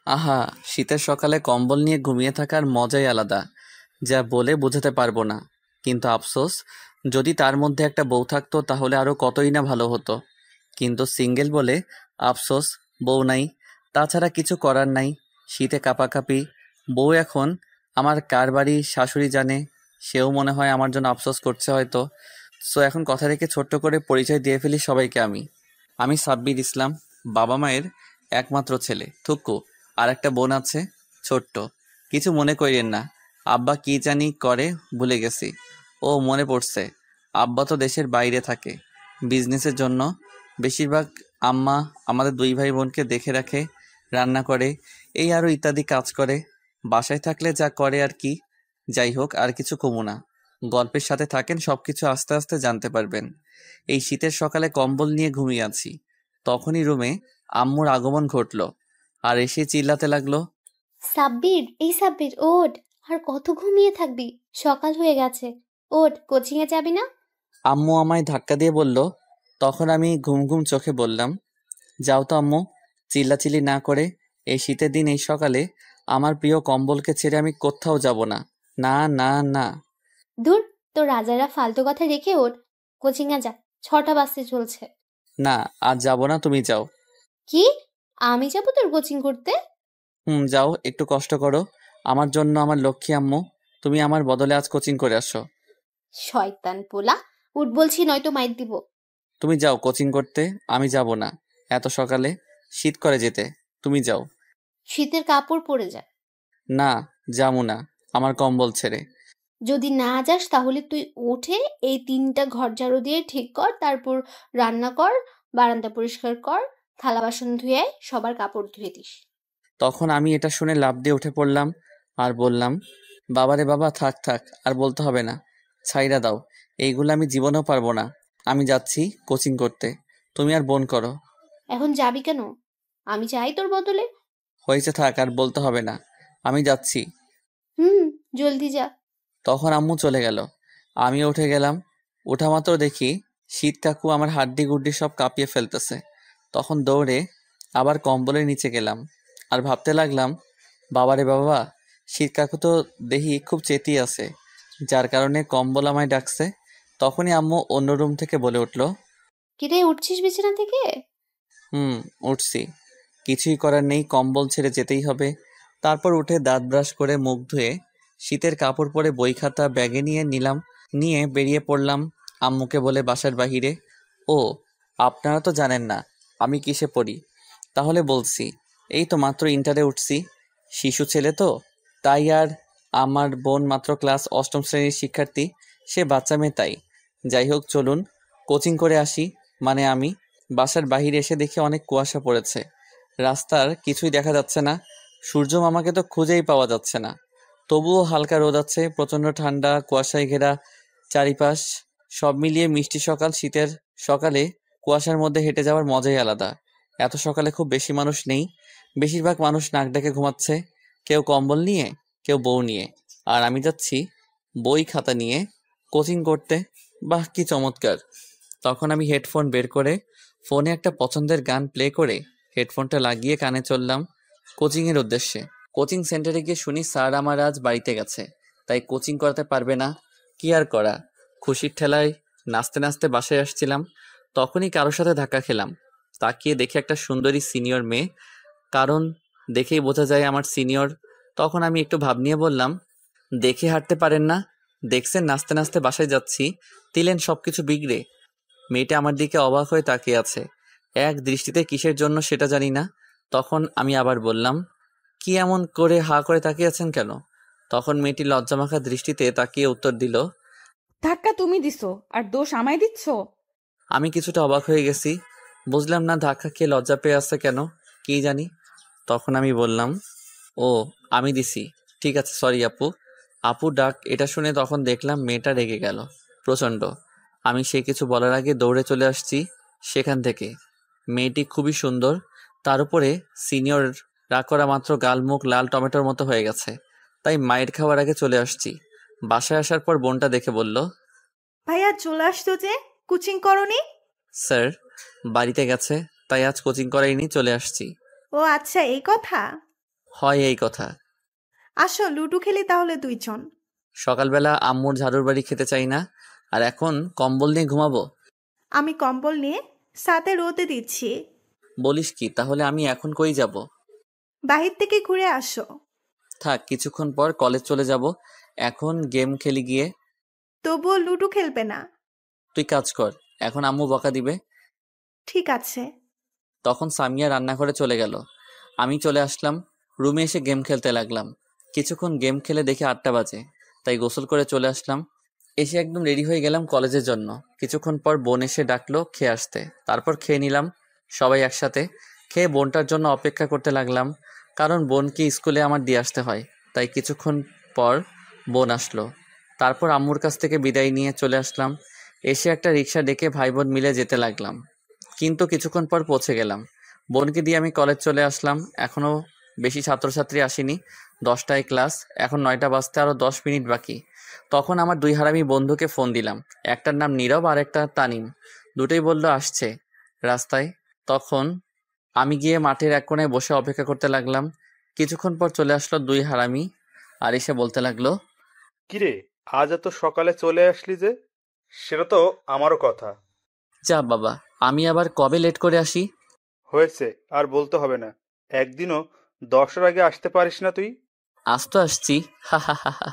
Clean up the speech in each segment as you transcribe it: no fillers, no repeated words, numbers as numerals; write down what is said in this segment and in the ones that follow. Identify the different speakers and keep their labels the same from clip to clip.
Speaker 1: আহা, শীতের সকালে কম্বল নিয়ে ঘুমিয়ে থাকার মজাই আলাদা, যা বলে বোঝাতে পারবো না। কিন্তু আফসোস, যদি তার মধ্যে একটা বউ থাকতো তাহলে আরো কতই না ভালো হতো। কিন্তু সিঙ্গেল বলে আফসোস, বউ নাই। তাছাড়া কিছু করার নাই। শীতে কাঁপাকাঁপি। বউ এখন আমার কার বাড়ি শাশুড়ি জানে। সেও মনে হয় আমার জন্য আফসোস করছে হয়তো। সো এখন কথা রেখে ছোট্ট করে পরিচয় দিয়ে ফেলি সবাইকে। আমি আমি সাব্বির ইসলাম, বাবা মায়ের একমাত্র ছেলে থুকু। আর একটা বোন আছে, ছোট্ট। কিছু মনে করিয়েন না, আব্বা কি জানি করে, ভুলে গেছি। ও মনে পড়ছে, আব্বা তো দেশের বাইরে থাকে বিজনেসের জন্য। বেশিরভাগ আম্মা আমাদের দুই ভাই বোনকে দেখে রাখে, রান্না করে, এই আরও ইত্যাদি কাজ করে। বাসায় থাকলে যা করে আর কি। যাই হোক, আর কিছু কমু না। গল্পের সাথে থাকেন, সবকিছু আস্তে আস্তে জানতে পারবেন। এই শীতের সকালে কম্বল নিয়ে ঘুমিয়ে আছি, তখনই রুমে আম্মুর আগমন ঘটল। আর এসে চিল্লাতে লাগলো,
Speaker 2: সাব্বির, এই সাব্বির ওঠ। আর কত ঘুমিয়ে থাকবি? সকাল হয়ে গেছে। ওঠ, কোচিংয়ে যাবি না?
Speaker 1: আম্মু আমায় ধাক্কা দিয়ে বলল। তখন আমি ঘুম ঘুম চোখে বললাম, যাও তো আম্মু, চিল্লাচিল্লি না করে। এই শীতের দিন এই সকালে আমার প্রিয় কম্বলকে ছেড়ে আমি কোথাও যাব না। না, না, না।
Speaker 2: ধুর, তোর রাজারা ফালতু কথা রেখে ওঠ, কোচিংয়ে যা। 6টা বাজতে চলছে।
Speaker 1: না, আজ যাব না, তুমি যাও।
Speaker 2: কি? আমি যাবো তোর কোচিং করতে?
Speaker 1: হুম, যাও, একটু কষ্ট করো আমার জন্য, আমার লক্ষ্মী আম্মু। তুমি আমার বদলে আজ কোচিং করে আসো।
Speaker 2: শয়তান পোলা, উঠ বলছি, নয়তো মাইর দিব।
Speaker 1: তুমি যাও কোচিং করতে, আমি যাব না। এত সকালে শীত করে যেতে। তুমি যাও।
Speaker 2: শীতের কাপড় পরে যা।
Speaker 1: না, যাবো না, আমার কম্বল ছেড়ে।
Speaker 2: যদি না যাস তাহলে তুই উঠে এই 3টা ঘর ঝাড়ু দিয়ে ঠিক কর, তারপর রান্না কর, বারান্দা পরিষ্কার কর, থালা বাসন ধুয়ে আয়, সবার কাপড় ধুয়ে দিস।
Speaker 1: তখন আমি এটা শুনে লাফ দিয়ে উঠে পড়লাম আর বললাম, বাবারে বাবা, থাক থাক, আর বলতে হবে না, ছাইড়া দাও। এইগুলো আমি জীবনেও পারবো না। আমি যাচ্ছি কোচিং করতে, তুমি আর বোন করো।
Speaker 2: এখন যাবি কেন? আমি চাই তোর বদলে।
Speaker 1: হয়েছে, থাক, আর বলতে হবে না, আমি যাচ্ছি।
Speaker 2: হুম, জলদি যা।
Speaker 1: তখন আম্মু চলে গেল, আমিও উঠে গেলাম। ওঠা মাত্র দেখি শীত কাকু আমার হাড্ডি গুড্ডি সব কাঁপিয়ে ফেলতেছে। তখন দৌড়ে আবার কম্বলের নিচে গেলাম আর ভাবতে লাগলাম, বাবারে বাবা, শীত কাকু তো দেখি খুব চেতিয়ে আছে, যার কারণে কম্বল আমায় ডাকছে। তখনই আম্মু অন্য রুম থেকে বলে উঠল,
Speaker 2: কিরে, উঠছিস বিছানা থেকে?
Speaker 1: হুম, উঠছি। কিছুই করার নেই, কম্বল ছেড়ে যেতেই হবে। তারপর উঠে দাঁত ব্রাশ করে মুখ ধুয়ে শীতের কাপড় পরে বই খাতা ব্যাগে নিয়ে নিলাম। নিয়ে বেরিয়ে পড়লাম আম্মুকে বলে বাসার বাহিরে। ও, আপনারা তো জানেন না আমি কিসে পড়ি। তাহলে বলছি, এই তো মাত্র ইন্টারে উঠছি। শিশু ছেলে তো, তাই। আর আমার বোন মাত্র ক্লাস অষ্টম শ্রেণীর শিক্ষার্থী, সে বাচ্চা মেয়ে, তাই। যাই হোক, চলুন কোচিং করে আসি। মানে আমি বাসার বাহিরে এসে দেখি অনেক কুয়াশা পড়েছে। রাস্তার কিছুই দেখা যাচ্ছে না। সূর্য মামাকে তো খুঁজেই পাওয়া যাচ্ছে না। তবুও হালকা রোদ আছে, প্রচণ্ড ঠান্ডা, কুয়াশায় ঘেরা চারিপাশ। সব মিলিয়ে মিষ্টি সকাল। শীতের সকালে কুয়াশার মধ্যে হেঁটে যাওয়ার মজাই আলাদা। এত সকালে খুব বেশি মানুষ নেই। বেশিরভাগ মানুষ নাক ডেকে ঘুমাচ্ছে, কেউ কম্বল নিয়ে, কেউ বউ নিয়ে। আর আমি যাচ্ছি বই খাতা নিয়ে কোচিং করতে। বাহ, কি চমৎকার! তখন আমি হেডফোন বের করে ফোনে একটা পছন্দের গান প্লে করে হেডফোনটা লাগিয়ে কানে চললাম কোচিংয়ের উদ্দেশ্যে। কোচিং সেন্টারে গিয়ে শুনি স্যার আমার আজ বাড়িতে গেছে, তাই কোচিং করাতে পারবে না। কি আর করা, খুশির ঠেলায় নাচতে নাচতে বাসায় আসছিলাম, তখনই কারোর সাথে ধাক্কা খেলাম। তাকিয়ে দেখি একটা সুন্দরী সিনিয়র মেয়ে, কারণ দেখেই বোঝা যায় আমার সিনিয়র। তখন আমি একটু ভাব নিয়ে বললাম, দেখে হাঁটতে পারেন না? দেখছেন নাচতে নাচতে বাসায় যাচ্ছি, দিলেন সবকিছু বিগড়ে। মেয়েটা আমার দিকে অবাক হয়ে তাকিয়ে আছে, এক দৃষ্টিতে কিসের জন্য সেটা জানি না। তখন আমি আবার বললাম, কি এমন করে হা করে তাকিয়ে আছেন কেন? তখন মেয়েটি লজ্জামাখা দৃষ্টিতে তাকিয়ে উত্তর দিল,
Speaker 3: ধাক্কা তুমি দিছো আর দোষ আমায় দিচ্ছ?
Speaker 1: আমি কিছুটা অবাক হয়ে গেছি, বুঝলাম না ধাক্কা খেয়ে লজ্জা পেয়ে আসছে কেন, কি জানি। তখন আমি বললাম, ও, আমি দিছি, ঠিক আছে, সরি আপু। আপু ডাক এটা শুনে তখন দেখলাম মেয়েটা রেগে গেল প্রচণ্ড। আমি সে কিছু বলার আগে দৌড়ে চলে আসছি সেখান থেকে। মেয়েটি খুবই সুন্দর, তার উপরে সিনিয়র। রাগ করা মাত্র গাল মুখ লাল টমেটোর মতো হয়ে গেছে, তাই মায়ের খাওয়ার আগে চলে আসছি। বাসায় আসার পর বোনটা দেখে বলল,
Speaker 4: ভাইয়া চলে আসতো যে, কোচিং করনি?
Speaker 1: স্যার বাড়িতে গেছে, তাই আজ কোচিং করাইনি, চলে আসছি।
Speaker 4: ও আচ্ছা, এই কথা।
Speaker 1: হয় এই কথা।
Speaker 4: আসো লুডো খেলি তাহলে 2 জন।
Speaker 1: সকালবেলা আম্মুর ঝাড়ুর বাড়ি খেতে চাই না, আর এখন কম্বল নিয়ে ঘুমাবো?
Speaker 4: আমি কম্বল নিয়ে সাথে রোদে দিচ্ছি।
Speaker 1: বলিস কি? তাহলে আমি এখন কই যাব?
Speaker 4: বাহির থেকে ঘুরে আসো।
Speaker 1: থাক, কিছুক্ষণ পর কলেজ চলে যাব। এখন গেম খেলি গিয়ে।
Speaker 4: তবুও লুডো খেলবে না?
Speaker 1: তুই কাজ কর, এখন আম্মু বকা দিবে।
Speaker 4: ঠিক আছে।
Speaker 1: তখন সামিয়া রান্নাঘরে চলে গেল। আমি চলে আসলাম রুমে, এসে গেম খেলতে লাগলাম। কিছুক্ষণ গেম খেলে দেখি 8টা বাজে, তাই গোসল করে চলে আসলাম। এসে একদম রেডি হয়ে গেলাম কলেজের জন্য। কিছুক্ষণ পর বোন এসে ডাকলো খেয়ে আসতে, তারপর খেয়ে নিলাম সবাই একসাথে। খেয়ে বোনটার জন্য অপেক্ষা করতে লাগলাম, কারণ বোনকে স্কুলে আমার দিয়ে আসতে হয়। তাই কিছুক্ষণ পর বোন আসলো। তারপর আম্মুর কাছ থেকে বিদায় নিয়ে চলে আসলাম। এসে একটা রিক্সা ডেকে ভাই বোন মিলে যেতে লাগলাম, কিন্তু কিছুক্ষণ পর পৌঁছে গেলাম। বোনকে দিয়ে আমি কলেজ চলে আসলাম। এখনো বেশি ছাত্রছাত্রী আসেনি, 10টায় ক্লাস, এখন 9টা বাজতে আরো 10 মিনিট বাকি। তখন আমার 2 হারামি বন্ধুকে ফোন দিলাম, একটার নাম নীরব আর একটা তানিম। দুটোই বলল আসছে রাস্তায়। তখন আমি গিয়ে মাঠের এক কোণায় বসে অপেক্ষা করতে লাগলাম। কিছুক্ষণ পর চলে আসলো 2 হারামি, আর এসে বলতে লাগলো,
Speaker 5: কিরে, আজ এত সকালে চলে আসলি যে? সেটা তো আমারও কথা।
Speaker 1: যা বাবা, আমি আবার কবে লেট করে আসি?
Speaker 5: হয়েছে, আর বলতে হবে না। একদিনও 10টার আগে আসতে পারিস না তুই।
Speaker 1: আজ তো আসছি, হা হা হা হা।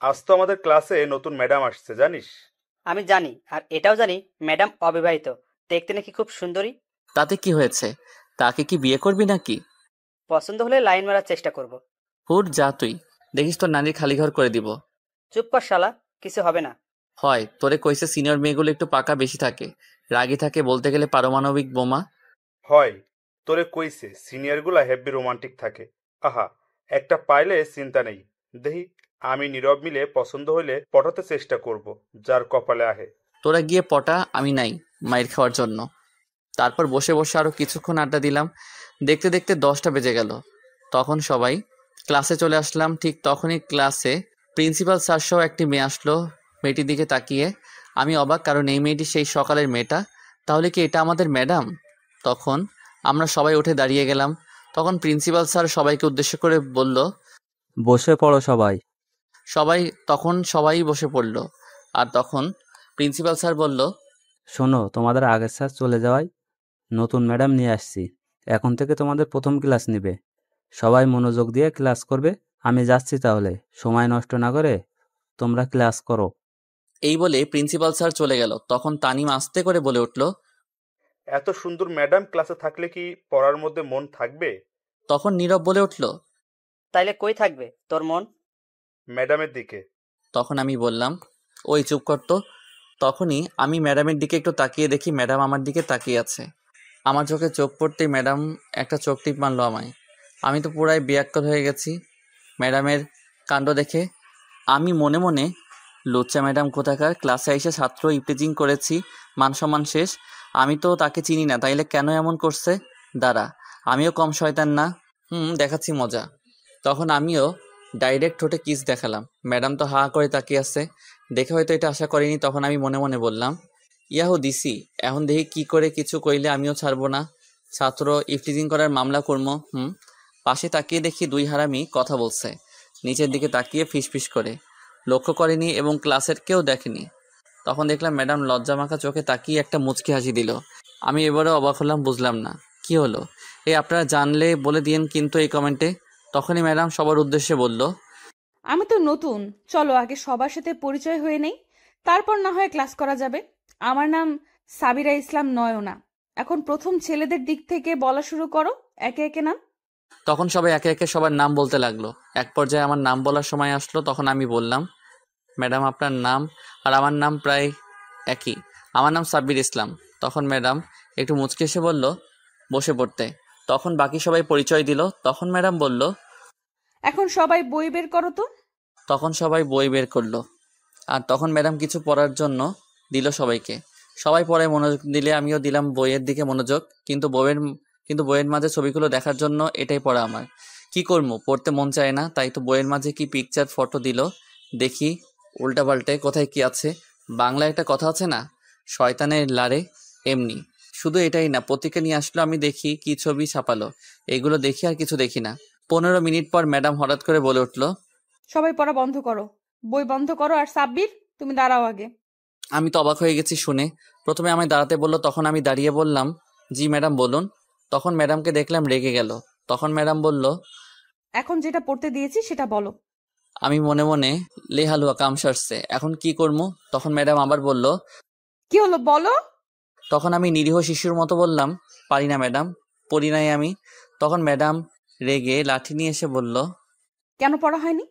Speaker 5: আজ তো আমাদের ক্লাসে নতুন ম্যাডাম আসছে, জানিস?
Speaker 6: আমি জানি, আর এটাও জানি ম্যাডাম অবিবাহিত, দেখতে নাকি খুব সুন্দরী।
Speaker 1: তাতে কি হয়েছে? তাকে কি বিয়ে করবি নাকি?
Speaker 6: পছন্দ হলে লাইন মারার চেষ্টা করব।
Speaker 1: হুট যা তুই, দেখিস তোর নানির খালি ঘর করে দিব।
Speaker 6: চুপ কর শালা, কিছু হবে না।
Speaker 1: হয়, তোরে কইছে সিনিয়র মেয়েগুলো একটু পাকা বেশি থাকে, রাগী থাকে, বলতে গেলে পারমাণবিক বোমা।
Speaker 5: হয়, তোরে কইছে সিনিয়রগুলা হেব্বি রোমান্টিক থাকে। আহা, একটা পাইলে চিন্তা নেই। দেহি আমি নীরব মিলে পছন্দ হইলে পটাতে চেষ্টা করব, যার কপালে আহে।
Speaker 1: তোরা গিয়ে পটা, আমি নাই মাইর খাওয়ার জন্য। তারপর বসে বসে আরো কিছুক্ষণ আড্ডা দিলাম। দেখতে দেখতে 10টা বেজে গেল। তখন সবাই ক্লাসে চলে আসলাম। ঠিক তখনই ক্লাসে প্রিন্সিপাল স্যার সহ একটি মেয়ে আসলো। মেয়েটির দিকে তাকিয়ে আমি অবাক, কারণ এই মেয়েটি সেই সকালের মেয়েটা। তাহলে কি এটা আমাদের ম্যাডাম? তখন আমরা সবাই উঠে দাঁড়িয়ে গেলাম। তখন প্রিন্সিপাল স্যার সবাইকে উদ্দেশ্য করে বলল,
Speaker 7: বসে পড়ো সবাই।
Speaker 1: সবাই বসে পড়ল। আর তখন প্রিন্সিপাল স্যার বলল,
Speaker 7: শোনো, তোমাদের আগের স্যার চলে যাওয়ায় নতুন ম্যাডাম নিয়ে আসছি। এখন থেকে তোমাদের প্রথম ক্লাস নেবে। সবাই মনোযোগ দিয়ে ক্লাস করবে। আমি যাচ্ছি তাহলে, সময় নষ্ট না করে তোমরা ক্লাস করো।
Speaker 1: এই বলে প্রিন্সিপাল স্যার চলে গেল। তখন তানিম আস্তে করে বলে উঠল,
Speaker 5: এত সুন্দর ম্যাডাম ক্লাসে থাকলে কি পড়ার মধ্যে মন থাকবে?
Speaker 1: তখন নীরব বলে উঠল,
Speaker 6: তাইলে কই থাকবে তোর মন?
Speaker 5: ম্যাডামের দিকে।
Speaker 1: তখন আমি বললাম, ওই চুপ কর তো। তখনই আমি ম্যাডামের দিকে একটু তাকিয়ে দেখি ম্যাডাম আমার দিকে তাকিয়ে আছে। আমার চোখে চোখ পড়তেই ম্যাডাম একটা চোখ টিপ মারলো আমায়। আমি তো পুরাই বেয়াক্কেল হয়ে গেছি ম্যাডামের কাণ্ড দেখে। আমি মনে মনে, লুচ্চা ম্যাডাম কোথাকার, ক্লাসে এসে ছাত্র ইপটিজিং করেছি, মান সম্মান শেষ। আমি তো তাকে চিনি না, তাইলে কেন এমন করছে? দাঁড়া, আমিও কম শয়তান না, দেখাচ্ছি মজা। তখন আমিও ডাইরেক্ট ঠোঁটে কিস দেখালাম। ম্যাডাম তো হা করে তাকিয়ে আছে, দেখে হয়তো এটা আশা করিনি। তখন আমি মনে মনে বললাম, ইয়াহু দিছি, এখন দেখি কি করে কিছু কইলে আমিও ছাড়বো না, ছাত্র ইফটিজিং করার মামলা করবো। পাশে তাকিয়ে দেখি 2 হারামি কথা বলছে, নিচের দিকে তাকিয়ে ফিসফিস করে। লক্ষ্য করেনি এবং ক্লাসের কেউ দেখেনি। তখন দেখলাম ম্যাডাম লজ্জা মাখা চোখে তাকিয়ে একটা মুচকি হাসি দিল। আমি এবারে অবাক হলাম, বুঝলাম না কি হলো। আপনারা জানলে বলে দিয়েন কিন্তু এই কমেন্টে। তখনই ম্যাডাম সবার উদ্দেশ্যে বলল,
Speaker 3: আমি তো নতুন, চলো আগে সবার সাথে পরিচয় হয়ে নেই, তারপর না হয় ক্লাস করা যাবে। আমার নাম সাবিরা ইসলাম নয়না। এখন প্রথম ছেলেদের দিক থেকে বলা শুরু করো, একে একে নাম।
Speaker 1: তখন সবাই একে একে সবার নাম বলতে লাগলো। এক পর্যায়ে আমার নাম বলার সময় আসলো। তখন আমি বললাম, ম্যাডাম আপনার নাম? আর আমার নাম প্রায় একই, আমার নাম সাব্বির ইসলাম। তখন ম্যাডাম একটু মুচকি এসে বলল, বসে পড়তে। তখন বাকি সবাই পরিচয় দিল। তখন ম্যাডাম বলল,
Speaker 3: এখন সবাই বই বের করো তো।
Speaker 1: তখন সবাই বই বের করলো। আর তখন ম্যাডাম কিছু পড়ার জন্য দিল সবাইকে। সবাই পড়ায় মনোযোগ দিলে আমিও দিলাম বইয়ের দিকে মনোযোগ। কিন্তু বইয়ের মাঝে ছবিগুলো দেখার জন্য এটাই পড়া আমার। কি করবো, পড়তে মন চায় না, তাই তো বইয়ের মাঝে কি পিকচার ফটো দিল। দেখি উল্টা পাল্টে কোথায় কি আছে। বাংলা একটা কথা আছে না, শয়তানের লারে, এমনি। শুধু এটাই না, পত্রিকা নিয়ে আসলো, আমি দেখি কি ছবি ছাপালো। এগুলো দেখি আর কিছু দেখি না। 15 মিনিট পর ম্যাডাম হঠাৎ করে বলে উঠল,
Speaker 3: সবাই পড়া বন্ধ করো, বই বন্ধ করো। আর সাব্বির, তুমি দাঁড়াও আগে।
Speaker 1: আমি তো অবাক হয়ে গেছি শুনে। প্রথমে আমি দাঁড়াতে বললো, তখন আমি দাঁড়িয়ে বললাম, জি ম্যাডাম বলুন। তখন ম্যাডামকে দেখলাম রেগে গেল। তখন ম্যাডাম বলল,
Speaker 3: এখন যেটা পড়তে দিয়েছি সেটা বলো।
Speaker 1: আমি মনে মনে লেহালুয়া কাম সারছে, এখন কি করবো? তখন ম্যাডাম আবার বলল।
Speaker 3: কি হলো বলো।
Speaker 1: তখন আমি নিরীহ শিশুর মতো বললাম, পারি না ম্যাডাম, পড়ি নাই আমি। তখন ম্যাডাম রেগে লাঠি নিয়ে এসে বলল,
Speaker 3: কেন পড়া হয়নি?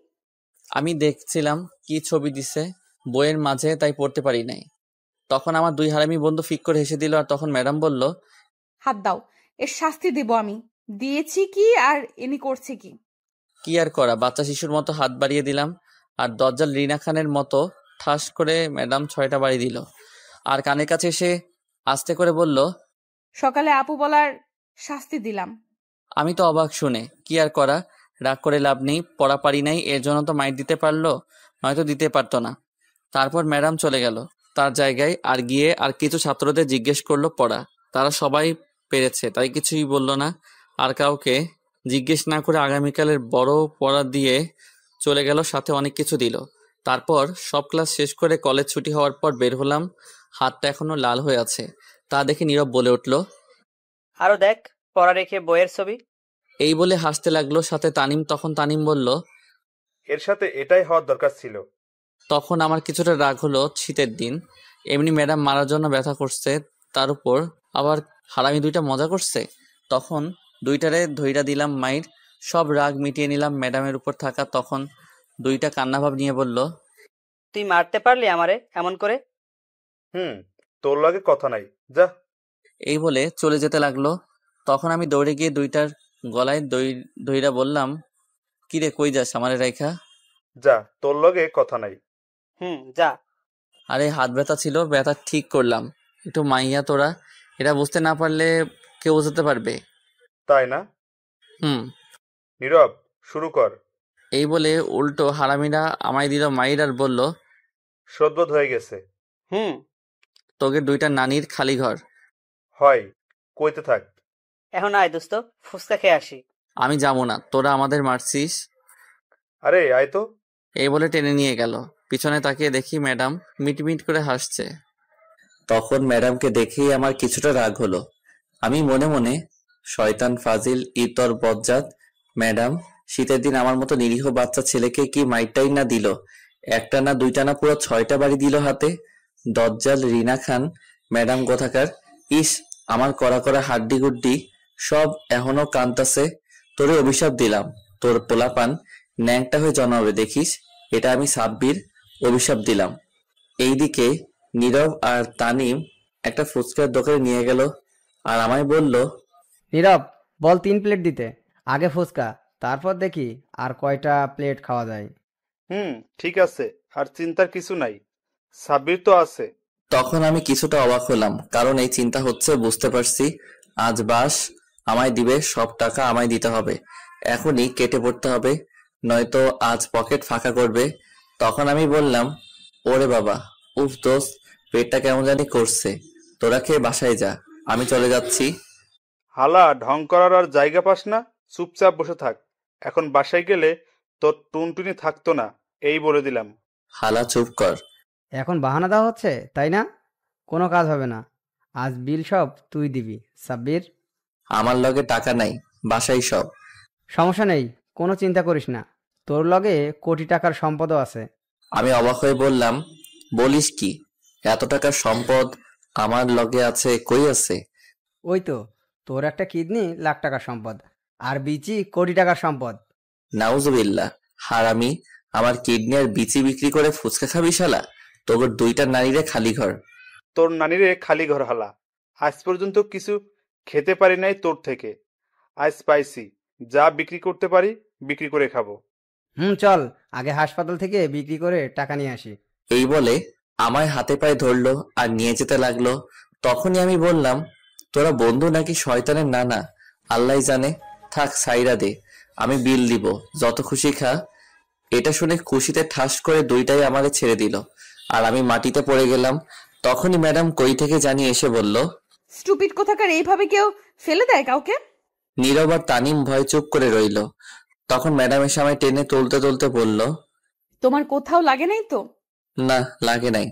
Speaker 1: আমি দেখছিলাম কি ছবি দিছে বইয়ের মাঝে, তাই পড়তে পারি নাই। তখন আমার 2 হারামি বন্ধু ফিক করে হেসে দিল। আর তখন ম্যাডাম বলল,
Speaker 3: হাত দাও, এর শাস্তি দেব আমি। দিয়েছি কি আর এনি করছে কি?
Speaker 1: কি আর করা, বাচ্চা শিশুর মতো হাত বাড়িয়ে দিলাম। আর দজ্জাল রিনা খানের মতো ঠাস করে ম্যাডাম 6টা বাড়ি দিল। আর কানের কাছে এসে আস্তে করে বলল,
Speaker 3: সকালে আপু বলার শাস্তি দিলাম।
Speaker 1: আমি তো অবাক শুনে। কি আর করা, রাগ করে লাভ নেই, পড়া পারি নাই, এর জন্য তো মাইর দিতে পারলো, নয়তো দিতে পারতো না। তারপর ম্যাডাম চলে গেল তার জায়গায়। আর গিয়ে আর কিছু ছাত্রদের জিজ্ঞেস করলো পড়া। তারা সবাই পেরেছে, তাই কিছুই বলল না। আর কাউকে জিজ্ঞেস না করে আগামীকালের বড় পড়া দিয়ে চলে গেল, সাথে অনেক কিছু দিল। তারপর সব ক্লাস শেষ করে কলেজ ছুটি হওয়ার পর বের হলাম। হাতটা এখনো লাল হয়ে আছে। তা দেখে নীরব বলে উঠল,
Speaker 6: আরো দেখ, পড়া রেখে বইয়ের ছবি।
Speaker 1: এই বলে হাসতে লাগলো সাথে তানিম। তখন তানিম বলল,
Speaker 5: এর সাথে এটাই হওয়ার দরকার ছিল।
Speaker 1: তখন আমার কিছুটা রাগ হলো। শীতের দিন, এমনি ম্যাডাম মারার জন্য ব্যথা করছে, তার উপর আবার হারামি 2টা মজা করছে। তখন 2টারে ধইরা দিলাম মাইর। সব রাগ মিটিয়ে নিলাম ম্যাডামের উপর থাকা। তখন 2টা কান্নাভাব নিয়ে বলল,
Speaker 6: তুই মারতে পারলি আমারে এমন করে?
Speaker 5: তোর লগে কথা নাই, যা।
Speaker 1: এই বলে চলে যেতে লাগলো। তখন আমি দৌড়ে গিয়ে 2টার গলায় ধইরা বললাম, কিরে কই যাস আমারে রাইখা?
Speaker 5: যা, তোর লগে কথা নাই।
Speaker 6: যা।
Speaker 1: আরে হাত ব্যথা ছিল, ব্যথা ঠিক করলাম। একটু মাইয়া তোরা, এটা বুঝতে না পারলে কেউ বোঝাতে পারবে?
Speaker 5: তাই না? নীরব, শুরু কর।
Speaker 1: এই বলে উল্টো হারামিরা আমায় দিল মাইর আর বলল,
Speaker 5: শোধবোধ হয়ে গেছে।
Speaker 1: তোকে 2টা নানির খালি ঘর।
Speaker 5: হয়, কইতে থাক।
Speaker 6: এখন আয় দোস্ত, ফুচকা খেয়ে আসি।
Speaker 1: আমি যাবো না, তোরা আমাদের মারছিস।
Speaker 5: আরে আয় তো।
Speaker 1: এই বলে টেনে নিয়ে গেল। পিছনে তাকিয়ে দেখি ম্যাডাম মিটমিট করে হাসছে। তখন ম্যাডামকে দেখেই আমার কিছুটা রাগ হলো। আমি মনে মনে, শয়তান ফাজিল ইতর বজ্জাত ম্যাডাম, শীতের দিন আমার মতো নিরীহ বাচ্চা ছেলেকে কি মাইরটাই না দিল, 1টা না 2টা না পুরো 6টা বাড়ি দিল হাতে। দজ্জাল রিনা খান ম্যাডাম কোথাকার। ইস, আমার করা করা হাড্ডি গুড্ডি সব এখনো কান্তাছে। তোরে অভিশাপ দিলাম, তোর পোলাপান ন্যাংটা হয়ে জন্মাবে দেখিস। এটা আমি সাব্বির অভিশাপ দিলাম। এইদিকে নীরব আর তানিম একটা ফুচকার দোকানে নিয়ে গেল আর আমায় বলল,
Speaker 8: নীরব, বল 3 প্লেট দিতে। আগে ফুচকা, তারপর দেখি আর কয়টা প্লেট খাওয়া যায়।
Speaker 5: ঠিক আছে, আর চিন্তার কিছু নাই, সাব্বির তো আছে।
Speaker 1: তখন আমি কিছুটা অবাক হলাম, কারণ এই চিন্তা হচ্ছে বুঝতে পারছি আজ বাস আমায় দিবে, সব টাকা আমায় দিতে হবে, এখনই কেটে পড়তে হবে, নয়তো আজ পকেট ফাঁকা করবে। তখন আমি বললাম, ওরে বাবা, উফ দোস্ত, পেটটা কেমন জানি করছে, তোরা খেয়ে বাসায় যা, আমি চলে যাচ্ছি।
Speaker 5: হালা, ঢং করার আর জায়গা পাস না, চুপচাপ বসে থাক। এখন বাসায় গেলে তোর টুনটুনি থাকতো না, এই বলে দিলাম।
Speaker 1: হালা চুপ কর।
Speaker 8: এখন বাহানা দেওয়া হচ্ছে, তাই না? কোনো কাজ হবে না, আজ বিল সব তুই দিবি সাব্বির।
Speaker 1: আমার লগে টাকা নাই, বাসায় সব।
Speaker 8: সমস্যা নেই, কোনো চিন্তা করিস না, তোর লগে কোটি টাকার সম্পদও আছে।
Speaker 1: আমি অবাক হয়ে বললাম, বলিস কি, এত টাকার সম্পদ আমার লগে আছে? কই আছে?
Speaker 8: ওই তো, তোর একটা কিডনি লাখ টাকার সম্পদ, আর বিচি কোটি টাকার সম্পদ।
Speaker 1: নাউজুবিল্লাহ, হারামি, আমার কিডনি আর বিচি বিক্রি করে ফুচকা খাবি শালা? তোর 2টা নারীরে খালি ঘর।
Speaker 5: তোর নানিরে খালি ঘর হালা, আজ পর্যন্ত কিছু খেতে পারি নাই তোর থেকে, আজ পাইছি, যা বিক্রি করতে পারি বিক্রি করে খাবো।
Speaker 8: চল, আগে হাসপাতাল থেকে বিক্রি করে টাকা নিয়ে আসি।
Speaker 1: এই বলে আমায় হাতে পায়ে ধরলো আর নিয়ে যেতে লাগলো। তখনই আমি বললাম, তোরা বন্ধু নাকি শয়তানের নানা, আল্লাহ জানে, থাক সাইরা দে, আমি বিল দিব, যত খুশি খা। এটা শুনে খুশিতে ঠাস করে 2টাই আমারে ছেড়ে দিল আর আমি মাটিতে পড়ে গেলাম। তখনই ম্যাডাম কই থেকে জানিয়ে এসে বলল,
Speaker 3: স্টুপিড কোথাকার, এইভাবে কেউ ফেলে দেয় কাউকে?
Speaker 1: নীরব আর তানিম ভয় চুপ করে রইল। তখন ম্যাডাম এসে আমায় টেনে তুলতে তুলতে বলল,
Speaker 3: তোমার কোথাও লাগে নাই তো?
Speaker 1: না, লাগে নাই।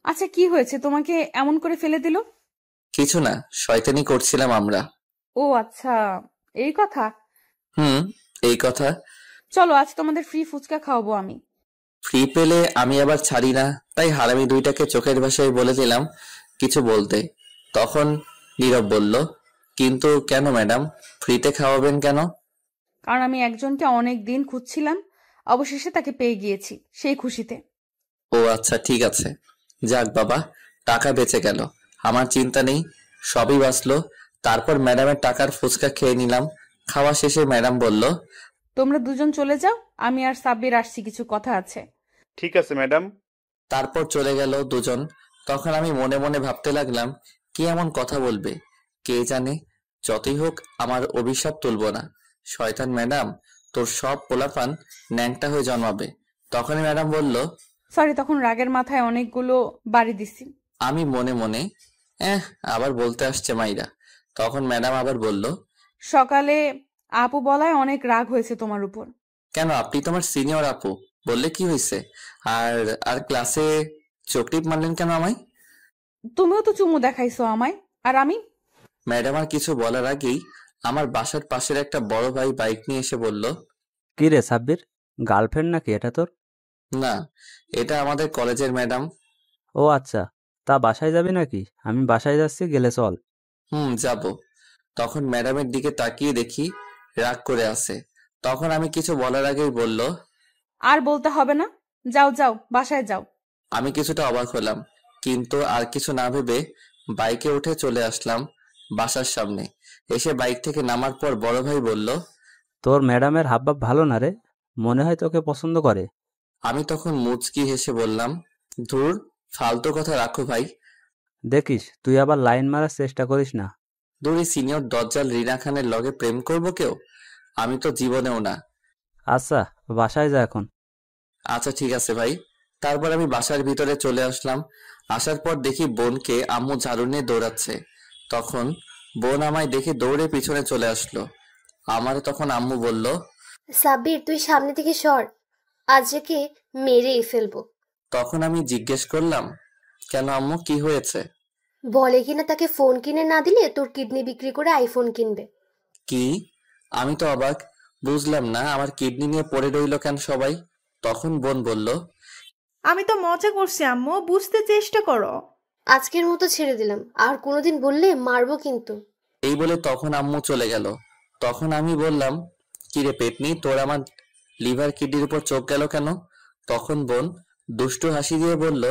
Speaker 3: আচ্ছা, কি হয়েছে তোমাকে এমন করে ফেলে দিল?
Speaker 1: কিছু না, শয়তানি করছিলাম আমরা।
Speaker 3: ও আচ্ছা, এই কথা।
Speaker 1: হুম, এই কথা।
Speaker 3: চলো, আজ তোমাদের ফ্রি ফুচকা খাওয়াবো আমি।
Speaker 1: ফ্রি পেলে আমি আবার ছাড়ি না, তাই হারামি দুইটাকে চোখের ভাষায় বলে দিলাম কিছু বলতে। তখন নীরব বলল, কিন্তু কেন ম্যাডাম, ফ্রিতে খাওয়াবেন কেন?
Speaker 3: কারণ আমি একজনকে অনেক দিন খুঁজছিলাম, অবশেষে তাকে পেয়ে গিয়েছি, সেই খুশিতে।
Speaker 1: ও আচ্ছা, ঠিক আছে। যাক বাবা, টাকা বেঁচে গেল, আমার চিন্তা নেই, সবই বাঁচলো। তারপর ম্যাডামের টাকার ফুচকা খেয়ে নিলাম। খাওয়া শেষে ম্যাডাম বলল,
Speaker 3: তোমরা দুজন চলে যাও, আমি আর সাব্বির আসছি, কিছু কথা আছে।
Speaker 5: ঠিক আছে ম্যাডাম।
Speaker 1: তারপর চলে গেল দুজন। তখন আমি মনে মনে ভাবতে লাগলাম, কি এমন কথা বলবে কে জানে। যতই হোক আমার অভিশাপ তুলব না। শয়তান ম্যাডাম, তোর সব পোলাপান ন্যাংটা হয়ে জন্মাবে। তখনই ম্যাডাম বলল,
Speaker 3: সরি, তখন রাগের মাথায় অনেকগুলো বাড়ি দিছি।
Speaker 1: আমি মনে মনে আবার বলতে আসছে মাইরা। তখন ম্যাডাম আবার বলল,
Speaker 3: সকালে আপু বলায় অনেক রাগ হয়েছে তোমার উপর।
Speaker 1: কেন, আপনি তোমার সিনিয়র আপু, বললে কি হয়েছে? আর আর ক্লাসে চকটিপ মারলেন কেন আমায়?
Speaker 3: তুমিও তো চুমু দেখাইছো আমায়, আর আমি?
Speaker 1: ম্যাডাম আর কিছু বলার আগেই আমার বাসার পাশের একটা বড় ভাই বাইক নিয়ে এসে বলল,
Speaker 7: কি রে সাব্বির, গার্লফ্রেন্ড নাকি এটা তোর?
Speaker 1: না, এটা আমাদের কলেজের ম্যাডাম।
Speaker 7: ও আচ্ছা, তা বাসায় যাবি নাকি? আমি বাসায় যাচ্ছি, গেলে চল।
Speaker 1: যাব। তখন ম্যাডামের দিকে তাকিয়ে দেখি রাগ করে আছে। তখন আমি কিছু বলার আগেই বলল,
Speaker 3: আর বলতে হবে না, যাও যাও, বাসায় যাও।
Speaker 1: আমি কিছুটা অবাক হলাম, কিন্তু আর কিছু না ভেবে বাইকে উঠে চলে আসলাম বাসার সামনে। এসে বাইক থেকে নামার পর বড় ভাই বলল,
Speaker 7: তোর ম্যাডামের হাবভাব ভালো না রে, মনে হয় তোকে পছন্দ করে।
Speaker 1: আমি তখন মুচকি হেসে বললাম, ধুর, ফালতু কথা রাখো ভাই।
Speaker 7: দেখিস তুই আবার লাইন মারার চেষ্টা করিস না।
Speaker 1: দূরে সিনিয়র দজ্জাল রিনা খানের লগে প্রেম করব কেউ? আমি তো জীবনেও না।
Speaker 7: আচ্ছা, বাসায় যা এখন।
Speaker 1: আচ্ছা ঠিক আছে ভাই। তারপর আমি বাসার ভিতরে চলে আসলাম। আসার পর দেখি বোনকে আম্মু ঝাড়ু নিয়ে দৌড়াচ্ছে। তখন বোন আমায় দেখে দৌড়ে পিছনে চলে আসলো। আমার তখন আম্মু বলল,
Speaker 2: সাব্বির, তুই সামনে থেকে সর, আজ একে মেরেই ফেলবো।
Speaker 1: তখন আমি জিজ্ঞেস করলাম, কেন আম্মু, কি হয়েছে?
Speaker 2: বলে কিনা তাকে ফোন কিনে না দিলে তোর কিডনি বিক্রি করে আইফোন কিনবে।
Speaker 1: কি? আমি তো অবাক, বুঝলাম না আমার কিডনি নিয়ে পড়ে রইল কেন সবাই। তখন বোন বলল,
Speaker 4: আমি তো মজা করছি আম্মু, বুঝতে চেষ্টা করো।
Speaker 2: আজকের মতো ছেড়ে দিলাম, আর কোনোদিন বললে মারবো কিন্তু।
Speaker 1: এই বলে তখন আম্মু চলে গেল। তখন আমি বললাম, কিরে পেটনি, তোর আমার লিভার কিডনির উপর চোখ গেল কেন? তখন বোন দুষ্টু হাসি দিয়ে বলল,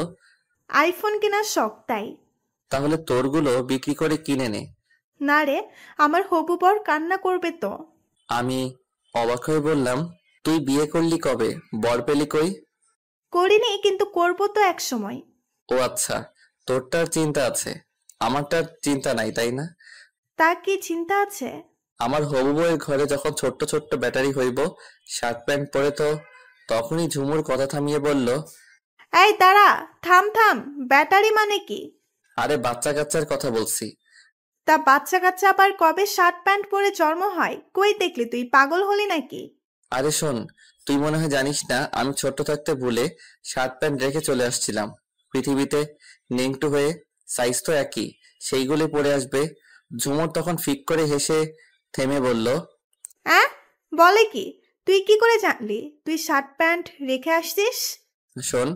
Speaker 4: আইফোন কেনার শখ তাই।
Speaker 1: তাহলে তোরগুলো বিক্রি করে কিনে নে।
Speaker 4: না রে, আমার হবু বর কান্না করবে তো।
Speaker 1: আমি অবাক হয়ে বললাম, তুই বিয়ে করলি কবে, বর পেলি কই?
Speaker 4: করিনি, কিন্তু করবো তো এক সময়।
Speaker 1: ও আচ্ছা, তোরটার চিন্তা আছে, আমারটার চিন্তা নাই, তাই না?
Speaker 4: তা কি চিন্তা আছে?
Speaker 1: আমার হবু বউয়ের ঘরে যখন ছোট্ট ছোট্ট ব্যাটারি হইব, শার্ট প্যান্ট পরে, তো তখনই ঝুমুর কথা থামিয়ে বলল,
Speaker 4: এই দাঁড়া, থাম থাম, ব্যাটারি মানে কি?
Speaker 1: আরে বাচ্চা কাচ্চার কথা বলছি।
Speaker 4: তা বাচ্চা কাচ্চা আবার কবে শার্ট প্যান্ট পরে জন্ম হয়? কই দেখলি, তুই পাগল হলি নাকি?
Speaker 1: আরে শোন, তুই মনে হয় জানিস না, আমি ছোট্ট থাকতে ভুলে শার্ট প্যান্ট রেখে চলে আসছিলাম পৃথিবীতে, নেংটু হয়ে, সাইজ তো একই, সেইগুলি পরে আসবে। ঝুমুর তখন ফিক করে হেসে থেমে বলল,
Speaker 4: হ্যাঁ, বলে কি? তুই কি করে জানলি তুই শার্ট প্যান্ট রেখে আসছিস?
Speaker 1: শোন,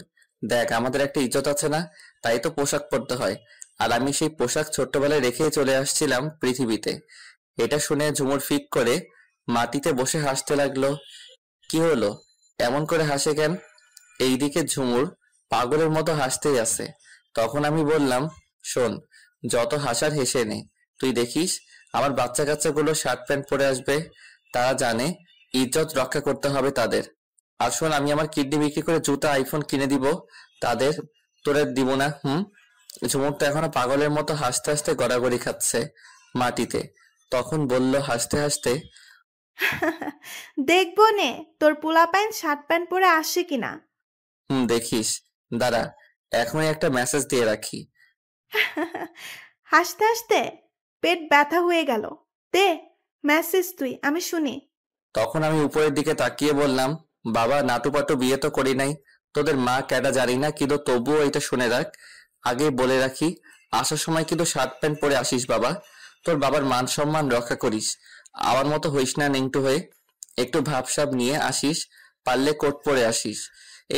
Speaker 1: দেখ, আমাদের একটা ইজ্জত আছে না, তাই তো পোশাক পরতে হয়। আর আমি সেই পোশাক ছোট্টবেলায় রেখে চলে আসছিলাম পৃথিবীতে। এটা শুনে ঝুমুর ফিক করে মাটিতে বসে হাসতে লাগলো। কি হলো, এমন করে হাসে কেন? এইদিকে ঝুমুর পাগলের মতো হাসতেই আছে। তখন আমি বললাম, শোন, যত হাসার হেসে নে, তুই দেখিস আমার বাচ্চা কাচ্চাগুলো শার্ট প্যান্ট পরে আসবে, তারা জানে ইজ্জত রক্ষা করতে হবে তাদের। আর শোন, আমি আমার কিডনি বিক্রি করে জুতা আইফোন কিনে দিব তাদের, তোরা দিব না। ঝুমুর তো এখনো পাগলের মতো হাসতে হাসতে গড়াগড়ি খাচ্ছে মাটিতে। তখন বলল হাসতে হাসতে,
Speaker 4: দেখবো নে তোর পোলা প্যান্ট শার্ট প্যান্ট পরে আসে কিনা।
Speaker 1: দেখিস, দাঁড়া, এখনই একটা মেসেজ দিয়ে রাখি।
Speaker 4: হাসতে হাসতে পেট ব্যথা হয়ে গেল। দে মেসেজ তুই, আমি শুনি।
Speaker 1: তখন আমি উপরের দিকে তাকিয়ে বললাম, বাবা নাটুপাটু বিয়ে তো করি নাই, তোদের মা ক্যাডা জানি না, কিন্তু তবুও এটা শুনে রাখ, আগেই বলে রাখি, আসার সময় কিন্তু শার্ট প্যান্ট পরে আসিস বাবা, তোর বাবার মান সম্মান রক্ষা করিস, আমার মতো হইস না নেংটু হয়ে, একটু ভাবসাব নিয়ে আসিস, পারলে কোট পরে আসিস।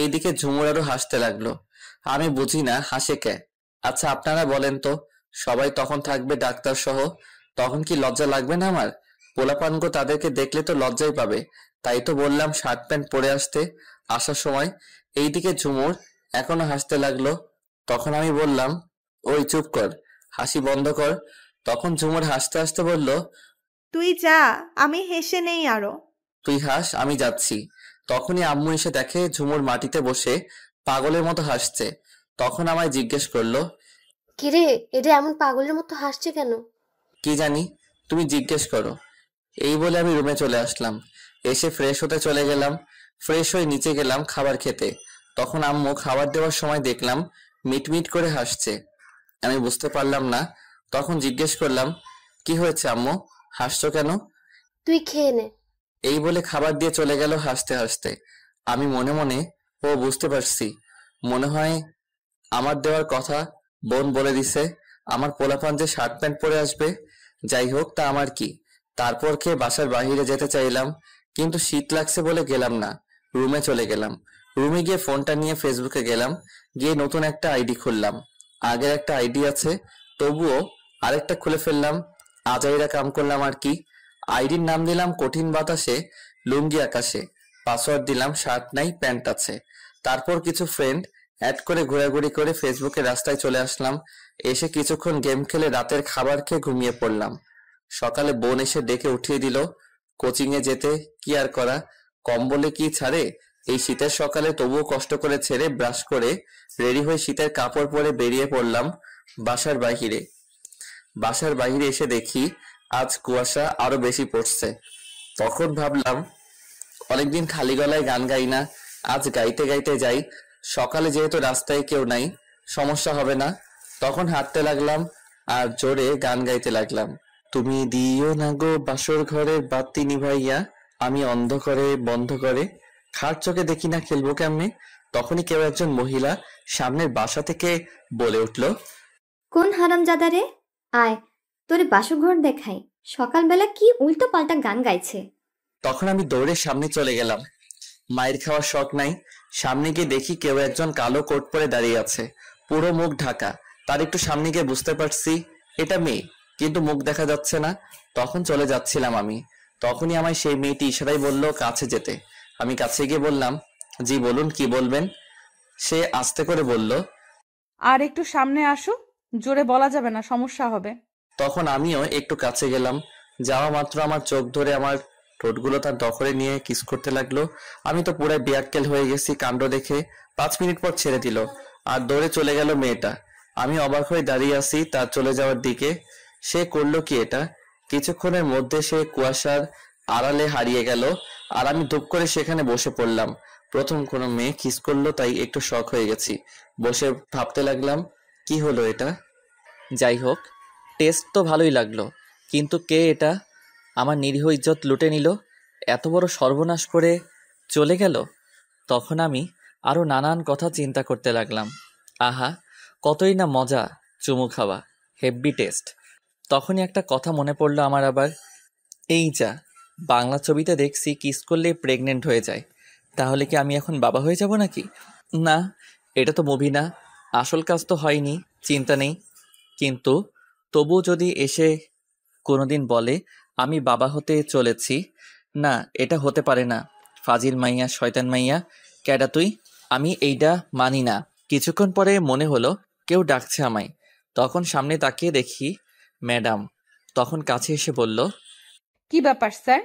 Speaker 1: এইদিকে ঝুমুর আরো হাসতে লাগলো। আমি বুঝি না হাসে কে। আচ্ছা আপনারা বলেন তো, সবাই তখন থাকবে ডাক্তার সহ, তখন কি লজ্জা লাগবে না আমার? পোলাপানগো তাদেরকে দেখলে তো লজ্জাই পাবে, তাই তো বললাম শার্ট প্যান্ট পরে আসতে আসার সময়। এইদিকে ঝুমুর এখনো হাসতে লাগলো। তখন আমি বললাম, ওই চুপ কর, হাসি বন্ধ কর। তখন ঝুমুর হাসতে হাসতে বলল,
Speaker 4: তুই যা, আমি হেসে নেই আরো।
Speaker 1: তুই হাস, আমি যাচ্ছি। তখনই আম্মু এসে দেখে ঝুমুর মাটিতে বসে পাগলের মতো হাসছে। তখন আমায় জিজ্ঞেস করলো,
Speaker 2: কিরে, এটা এমন পাগলের মতো হাসছে কেন?
Speaker 1: কি জানি, তুমি জিজ্ঞেস করো। এই বলে আমি রুমে চলে আসলাম। এসে ফ্রেশ হতে চলে গেলাম। ফ্রেশ হয়ে নিচে গেলাম খাবার খেতে। তখন আম্মু খাবার দেওয়ার সময় দেখলাম মিটমিট করে হাসছে। আমি বুঝতে পারলাম না। তখন জিজ্ঞেস করলাম, কি হয়েছে আম্মু, হাসছো কেন?
Speaker 2: তুই খেয়ে নে।
Speaker 1: এই বলে খাবার দিয়ে চলে গেল হাসতে হাসতে। আমি মনে মনে, ও বুঝতে পারছি, মনে হয় আমার দেওয়ার কথা বোন বলে দিছে, আমার পোলাপান যে শার্ট প্যান্ট পরে আসবে। যাই হোক, তা আমার কি। তারপর খেয়ে বাসার বাইরে যেতে চাইলাম, কিন্তু শীত লাগছে বলে গেলাম না। রুমে চলে গেলাম। রুমে গিয়ে ফোনটা নিয়ে ফেসবুকে গেলাম, গিয়ে নতুন একটা আইডি খুললাম। আগের একটা আইডি আছে, তবুও আরেকটা খুলে ফেললাম। আজাইরা কাম করলাম আর কি। আইডির নাম দিলাম কঠিন বাতাসে লুঙ্গি আকাশে। পাসওয়ার্ড দিলাম শার্ট নাই প্যান্ট আছে। তারপর কিছু ফ্রেন্ড অ্যাড করে ঘোরাঘুরি করে ফেসবুকে রাস্তায় চলে আসলাম। এসে কিছুক্ষণ গেম খেলে রাতের খাবার খেয়ে ঘুমিয়ে পড়লাম। সকালে বোন এসে ডেকে উঠিয়ে দিল। কোচিং এ যেতে কি আর করা, কম্বলে কি ছাড়ে এই শীতের সকালে, তবুও কষ্ট করে ছেড়ে ব্রাশ করে রেডি হয়ে শীতের কাপড় পরে বেরিয়ে পড়লাম বাসার বাহিরে। বাসার বাইরে এসে দেখি আজ কুয়াশা আরো বেশি পড়ছে। তখন ভাবলাম, অনেকদিন খালি গলায় গান গাই না, আজ গাইতে গাইতে যাই। সকালে যেহেতু রাস্তায় কেউ নাই, সমস্যা হবে না। তখন হাঁটতে লাগলাম আর জোরে গান গাইতে লাগলাম। তুমি দিও না গো বাসর ঘরের বাতি নিভাইয়া, আমি অন্ধকারে বন্ধ করে খাট চোখে দেখি না খেলবো কেমনে। তখনই কেউ একজন মহিলা সামনের বাসা থেকে বলে উঠল,
Speaker 9: কোন হারামজাদা রে? আয়, তোরে বাসঘর দেখাই, সকালবেলা কি উল্টো পাল্টা গান গাইছে।
Speaker 1: তখন আমি দৌড়ে সামনে চলে গেলাম। মায়ের খাওয়ার শখ নাই। সামনে গিয়ে দেখি কেউ একজন কালো কোট পরে দাঁড়িয়ে আছে, পুরো মুখ ঢাকা। তার একটু সামনে গিয়ে বুঝতে পারছি এটা মেয়ে, কিন্তু মুখ দেখা যাচ্ছে না। তখন চলে যাচ্ছিলাম আমি। তখনই আমায় সেই মেয়েটি ইশারায় বলল কাছে যেতে। আমি কাছে গিয়ে বললাম, জি বলুন, কি বলবেন? সে আস্তে করে বলল,
Speaker 3: আর একটু সামনে আসো, জোরে বলা যাবে না, সমস্যা হবে।
Speaker 1: তখন আমিও একটু কাছে গেলাম। যাওয়া মাত্র আমার চোখ ধরে আমার ঠোঁটগুলো তার দখলে নিয়ে কিস করতে লাগলো। আমি তো পুরো বেয়াক্কেল হয়ে গেছি কাণ্ড দেখে। 5 মিনিট পর ছেড়ে দিল আর দৌড়ে চলে গেল মেয়েটা। আমি অবাক হয়ে দাঁড়িয়ে আছি তার চলে যাওয়ার দিকে। সে করলো কি এটা? কিছুক্ষণের মধ্যে সে কুয়াশার আড়ালে হারিয়ে গেল আর আমি ধূপ করে সেখানে বসে পড়লাম। প্রথম কোনো মেয়ে কিস করলো, তাই একটু শক হয়ে গেছি। বসে ভাবতে লাগলাম, কি হলো এটা? যাই হোক, টেস্ট তো ভালোই লাগলো, কিন্তু কে এটা? আমার নিরীহ ইজ্জত লুটে নিল, এত বড় সর্বনাশ করে চলে গেল। তখন আমি আরো নানান কথা চিন্তা করতে লাগলাম। আহা, কতই না মজা চুমু খাওয়া, হেব্বি টেস্ট। তখনই একটা কথা মনে পড়লো আমার আবার। এই যা, বাংলা ছবিতে দেখছি কিস করলে প্রেগনেন্ট হয়ে যায়, তাহলে কি আমি এখন বাবা হয়ে যাব নাকি? না, এটা তো মুভি না, আসল কাজ তো হয়নি, চিন্তা নেই। কিন্তু তবু যদি এসে কোনোদিন বলে আমি বাবা হতে চলেছি, না এটা হতে পারে না, ফাজিল মাইয়া, শয়তান মাইয়া, ক্যাডা তুই? আমি এইটা মানি না। কিছুক্ষণ পরে মনে হলো কেউ ডাকছে আমায়। তখন সামনে তাকিয়ে দেখি ম্যাডাম। তখন কাছে এসে বলল,
Speaker 3: কি ব্যাপার স্যার,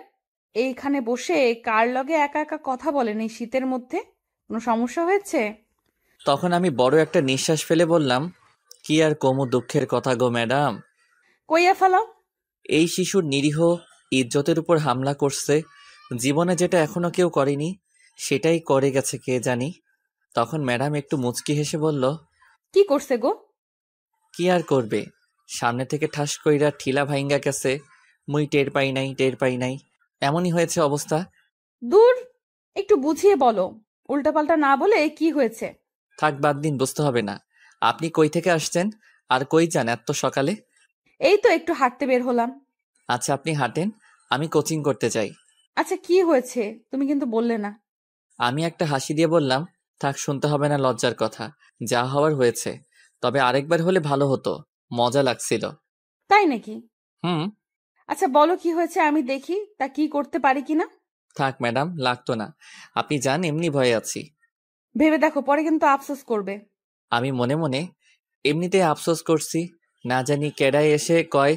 Speaker 3: এইখানে বসে কার লগে একা একা কথা বলেন এই শীতের মধ্যে? কোনো সমস্যা হয়েছে?
Speaker 1: তখন আমি বড় একটা নিঃশ্বাস ফেলে বললাম, কি আর কমু দুঃখের কথা গো ম্যাডাম।
Speaker 3: কইয়া ফেলাও।
Speaker 1: এই শিশুর নিরীহ ইজ্জতের উপর হামলা করছে, জীবনে যেটা এখনো কেউ করেনি সেটাই করে গেছে কে জানি। তখন ম্যাডাম একটু মুচকি হেসে বলল,
Speaker 3: কি করছে গো?
Speaker 1: কি আর করবে, সামনে থেকে ঠাস কইরা ঠিলা ভাইঙ্গা গেছে, মুই টের পাই নাই। এমনই হয়েছে অবস্থা।
Speaker 3: দূর, একটু বুঝিয়ে বলো, উল্টাপাল্টা না বলে কি হয়েছে।
Speaker 1: থাক বাদ দিন, বুঝতে হবে না। আপনি কই থেকে আসছেন আর কই যান এত সকালে?
Speaker 3: এই তো একটু হাঁটতে বের হলাম।
Speaker 1: আচ্ছা আপনি হাঁটেন, আমি কোচিং করতে চাই।
Speaker 3: আচ্ছা কি হয়েছে তুমি কিন্তু বললে না।
Speaker 1: আমি একটা হাসি দিয়ে বললাম, থাক শুনতে হবে না লজ্জার কথা, যা হওয়ার হয়েছে। তবে আরেকবার হলে ভালো হতো, মজা লাগছিল।
Speaker 3: তাই নাকি?
Speaker 1: হুম।
Speaker 3: আচ্ছা বলো কি হয়েছে, আমি দেখি তা কি করতে পারি কিনা।
Speaker 1: থাক ম্যাডাম, লাগতো না, আপনি যান, এমনি ভয়ে আছি।
Speaker 3: ভেবে দেখো, পরে কিন্তু আফসোস করবে।
Speaker 1: আমি মনে মনে এমনিতে আফসোস করছি, না জানি কেডায় এসে কয়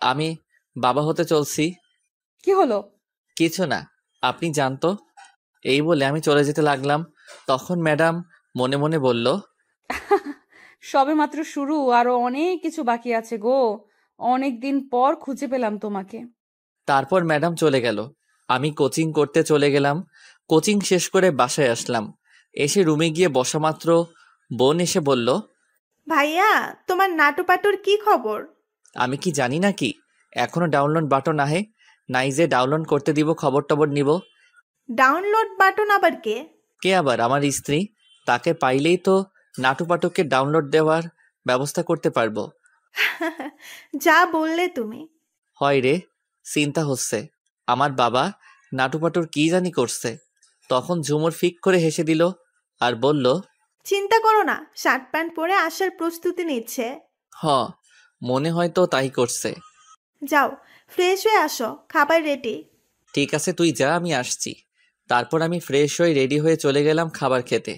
Speaker 1: আমি বাবা হতে চলছি।
Speaker 3: কি হলো?
Speaker 1: কিছু না, আপনি জানতো। এই বলে আমি চলে যেতে লাগলাম, তখন ম্যাডাম মনে মনে বলল,
Speaker 3: সবে মাত্র শুরু, আরো অনেক কিছু বাকি আছে গো। অনেক দিন পর খুঁজে পেলাম তোমাকে।
Speaker 1: তারপর ম্যাডাম চলে গেল, আমি কোচিং করতে চলে গেলাম। কোচিং শেষ করে বাসায় আসলাম। এসে রুমে গিয়ে বসা মাত্র বোন এসে বলল,
Speaker 4: ভাইয়া, তোমার নাটুপাটুর কি খবর?
Speaker 1: আমি কি জানি নাকি, এখনো ডাউনলোড বাটন আহে নাই যে ডাউনলোড করতে দিব, খবর টবর নিব।
Speaker 4: ডাউনলোড বাটন আবার কে?
Speaker 1: কে আবার? আমার স্ত্রী। তাকে পাইলেই তো নাটুপাটুকে ডাউনলোড দেওয়ার ব্যবস্থা করতে পারবো।
Speaker 4: যা বললে তুমি।
Speaker 1: হয় রে, চিন্তা হচ্ছে আমার বাবা নাটুপাটুর কি জানি করছে। তখন ঝুমুর ফিক করে হেসে দিল আর বলল,
Speaker 4: চিন্তা করো না, শার্ট প্যান্ট পরে আসার প্রস্তুতি নিচ্ছে।
Speaker 1: হ, মনে হয় তো তাই করছে।
Speaker 4: যাও, ফ্রেশ হয়ে আসো, খাবার রেডি।
Speaker 1: ঠিক আছে তুই যা, আমি আসছি। তারপর আমি ফ্রেশ হয়ে রেডি হয়ে চলে গেলাম খাবার খেতে।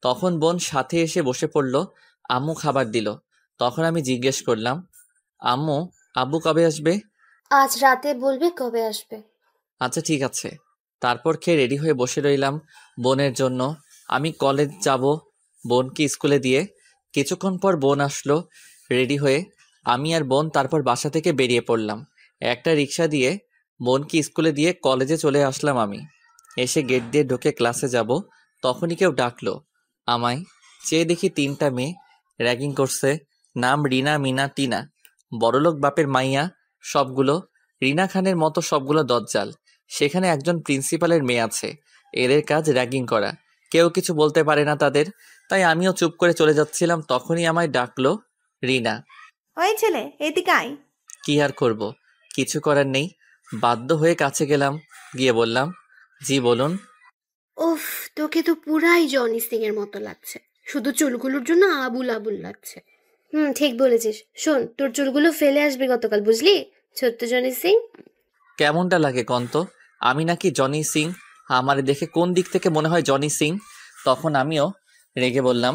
Speaker 1: তখন বোন সাথে এসে বসে পড়ল, আম্মু খাবার দিল। তখন আমি জিজ্ঞেস করলাম, আম্মু আব্বু কবে আসবে?
Speaker 2: আজ রাতে বলবে কবে আসবে।
Speaker 1: আচ্ছা ঠিক আছে। তারপর খেয়ে রেডি হয়ে বসে রইলাম বোনের জন্য। আমি কলেজ যাব বোনকে স্কুলে দিয়ে। কিছুক্ষণ পর বোন আসলো রেডি হয়ে। আমি আর বোন তারপর বাসা থেকে বেরিয়ে পড়লাম। একটা রিক্সা দিয়ে বোনকে স্কুলে দিয়ে কলেজে চলে আসলাম আমি। এসে গেট দিয়ে ঢুকে ক্লাসে যাব, তখনই কেউ ডাকলো আমায়। চেয়ে দেখি 3টা মেয়ে র্যাগিং করছে। নাম রিনা, মিনা, টিনা। বড়লোক বাপের মাইয়া সবগুলো। রিনা খানের মতো সবগুলো দজ্জাল। সেখানে একজন প্রিন্সিপালের মেয়ে আছে, এদের কাজ র্যাগিং করা। কেউ কিছু বলতে পারে না তাদের। তাই আমিও চুপ করে চলে যাচ্ছিলাম, তখনই আমায় ডাকলো রিনা।
Speaker 4: ওই ছেলে, এদিকে আয়।
Speaker 1: কি আর করব, কিছু করার নেই, বাধ্য হয়ে কাছে গেলাম। গিয়ে বললাম, জি বলুন।
Speaker 2: উফ, তোকে তো পুরাই জনি সিং এর মতো লাগছে, শুধু চুলগুলোর জন্য আবুল আবুল লাগছে। ঠিক বলেছিস। শোন, তোর চুলগুলো ফেলে আসবে গতকাল, বুঝলি? ছোট্ট জনি সিং।
Speaker 1: কেমনটা লাগে কন্ত? আমি নাকি জনি সিং? আমার দেখে কোন দিক থেকে মনে হয় জনি সিং? তখন আমিও রেগে বললাম,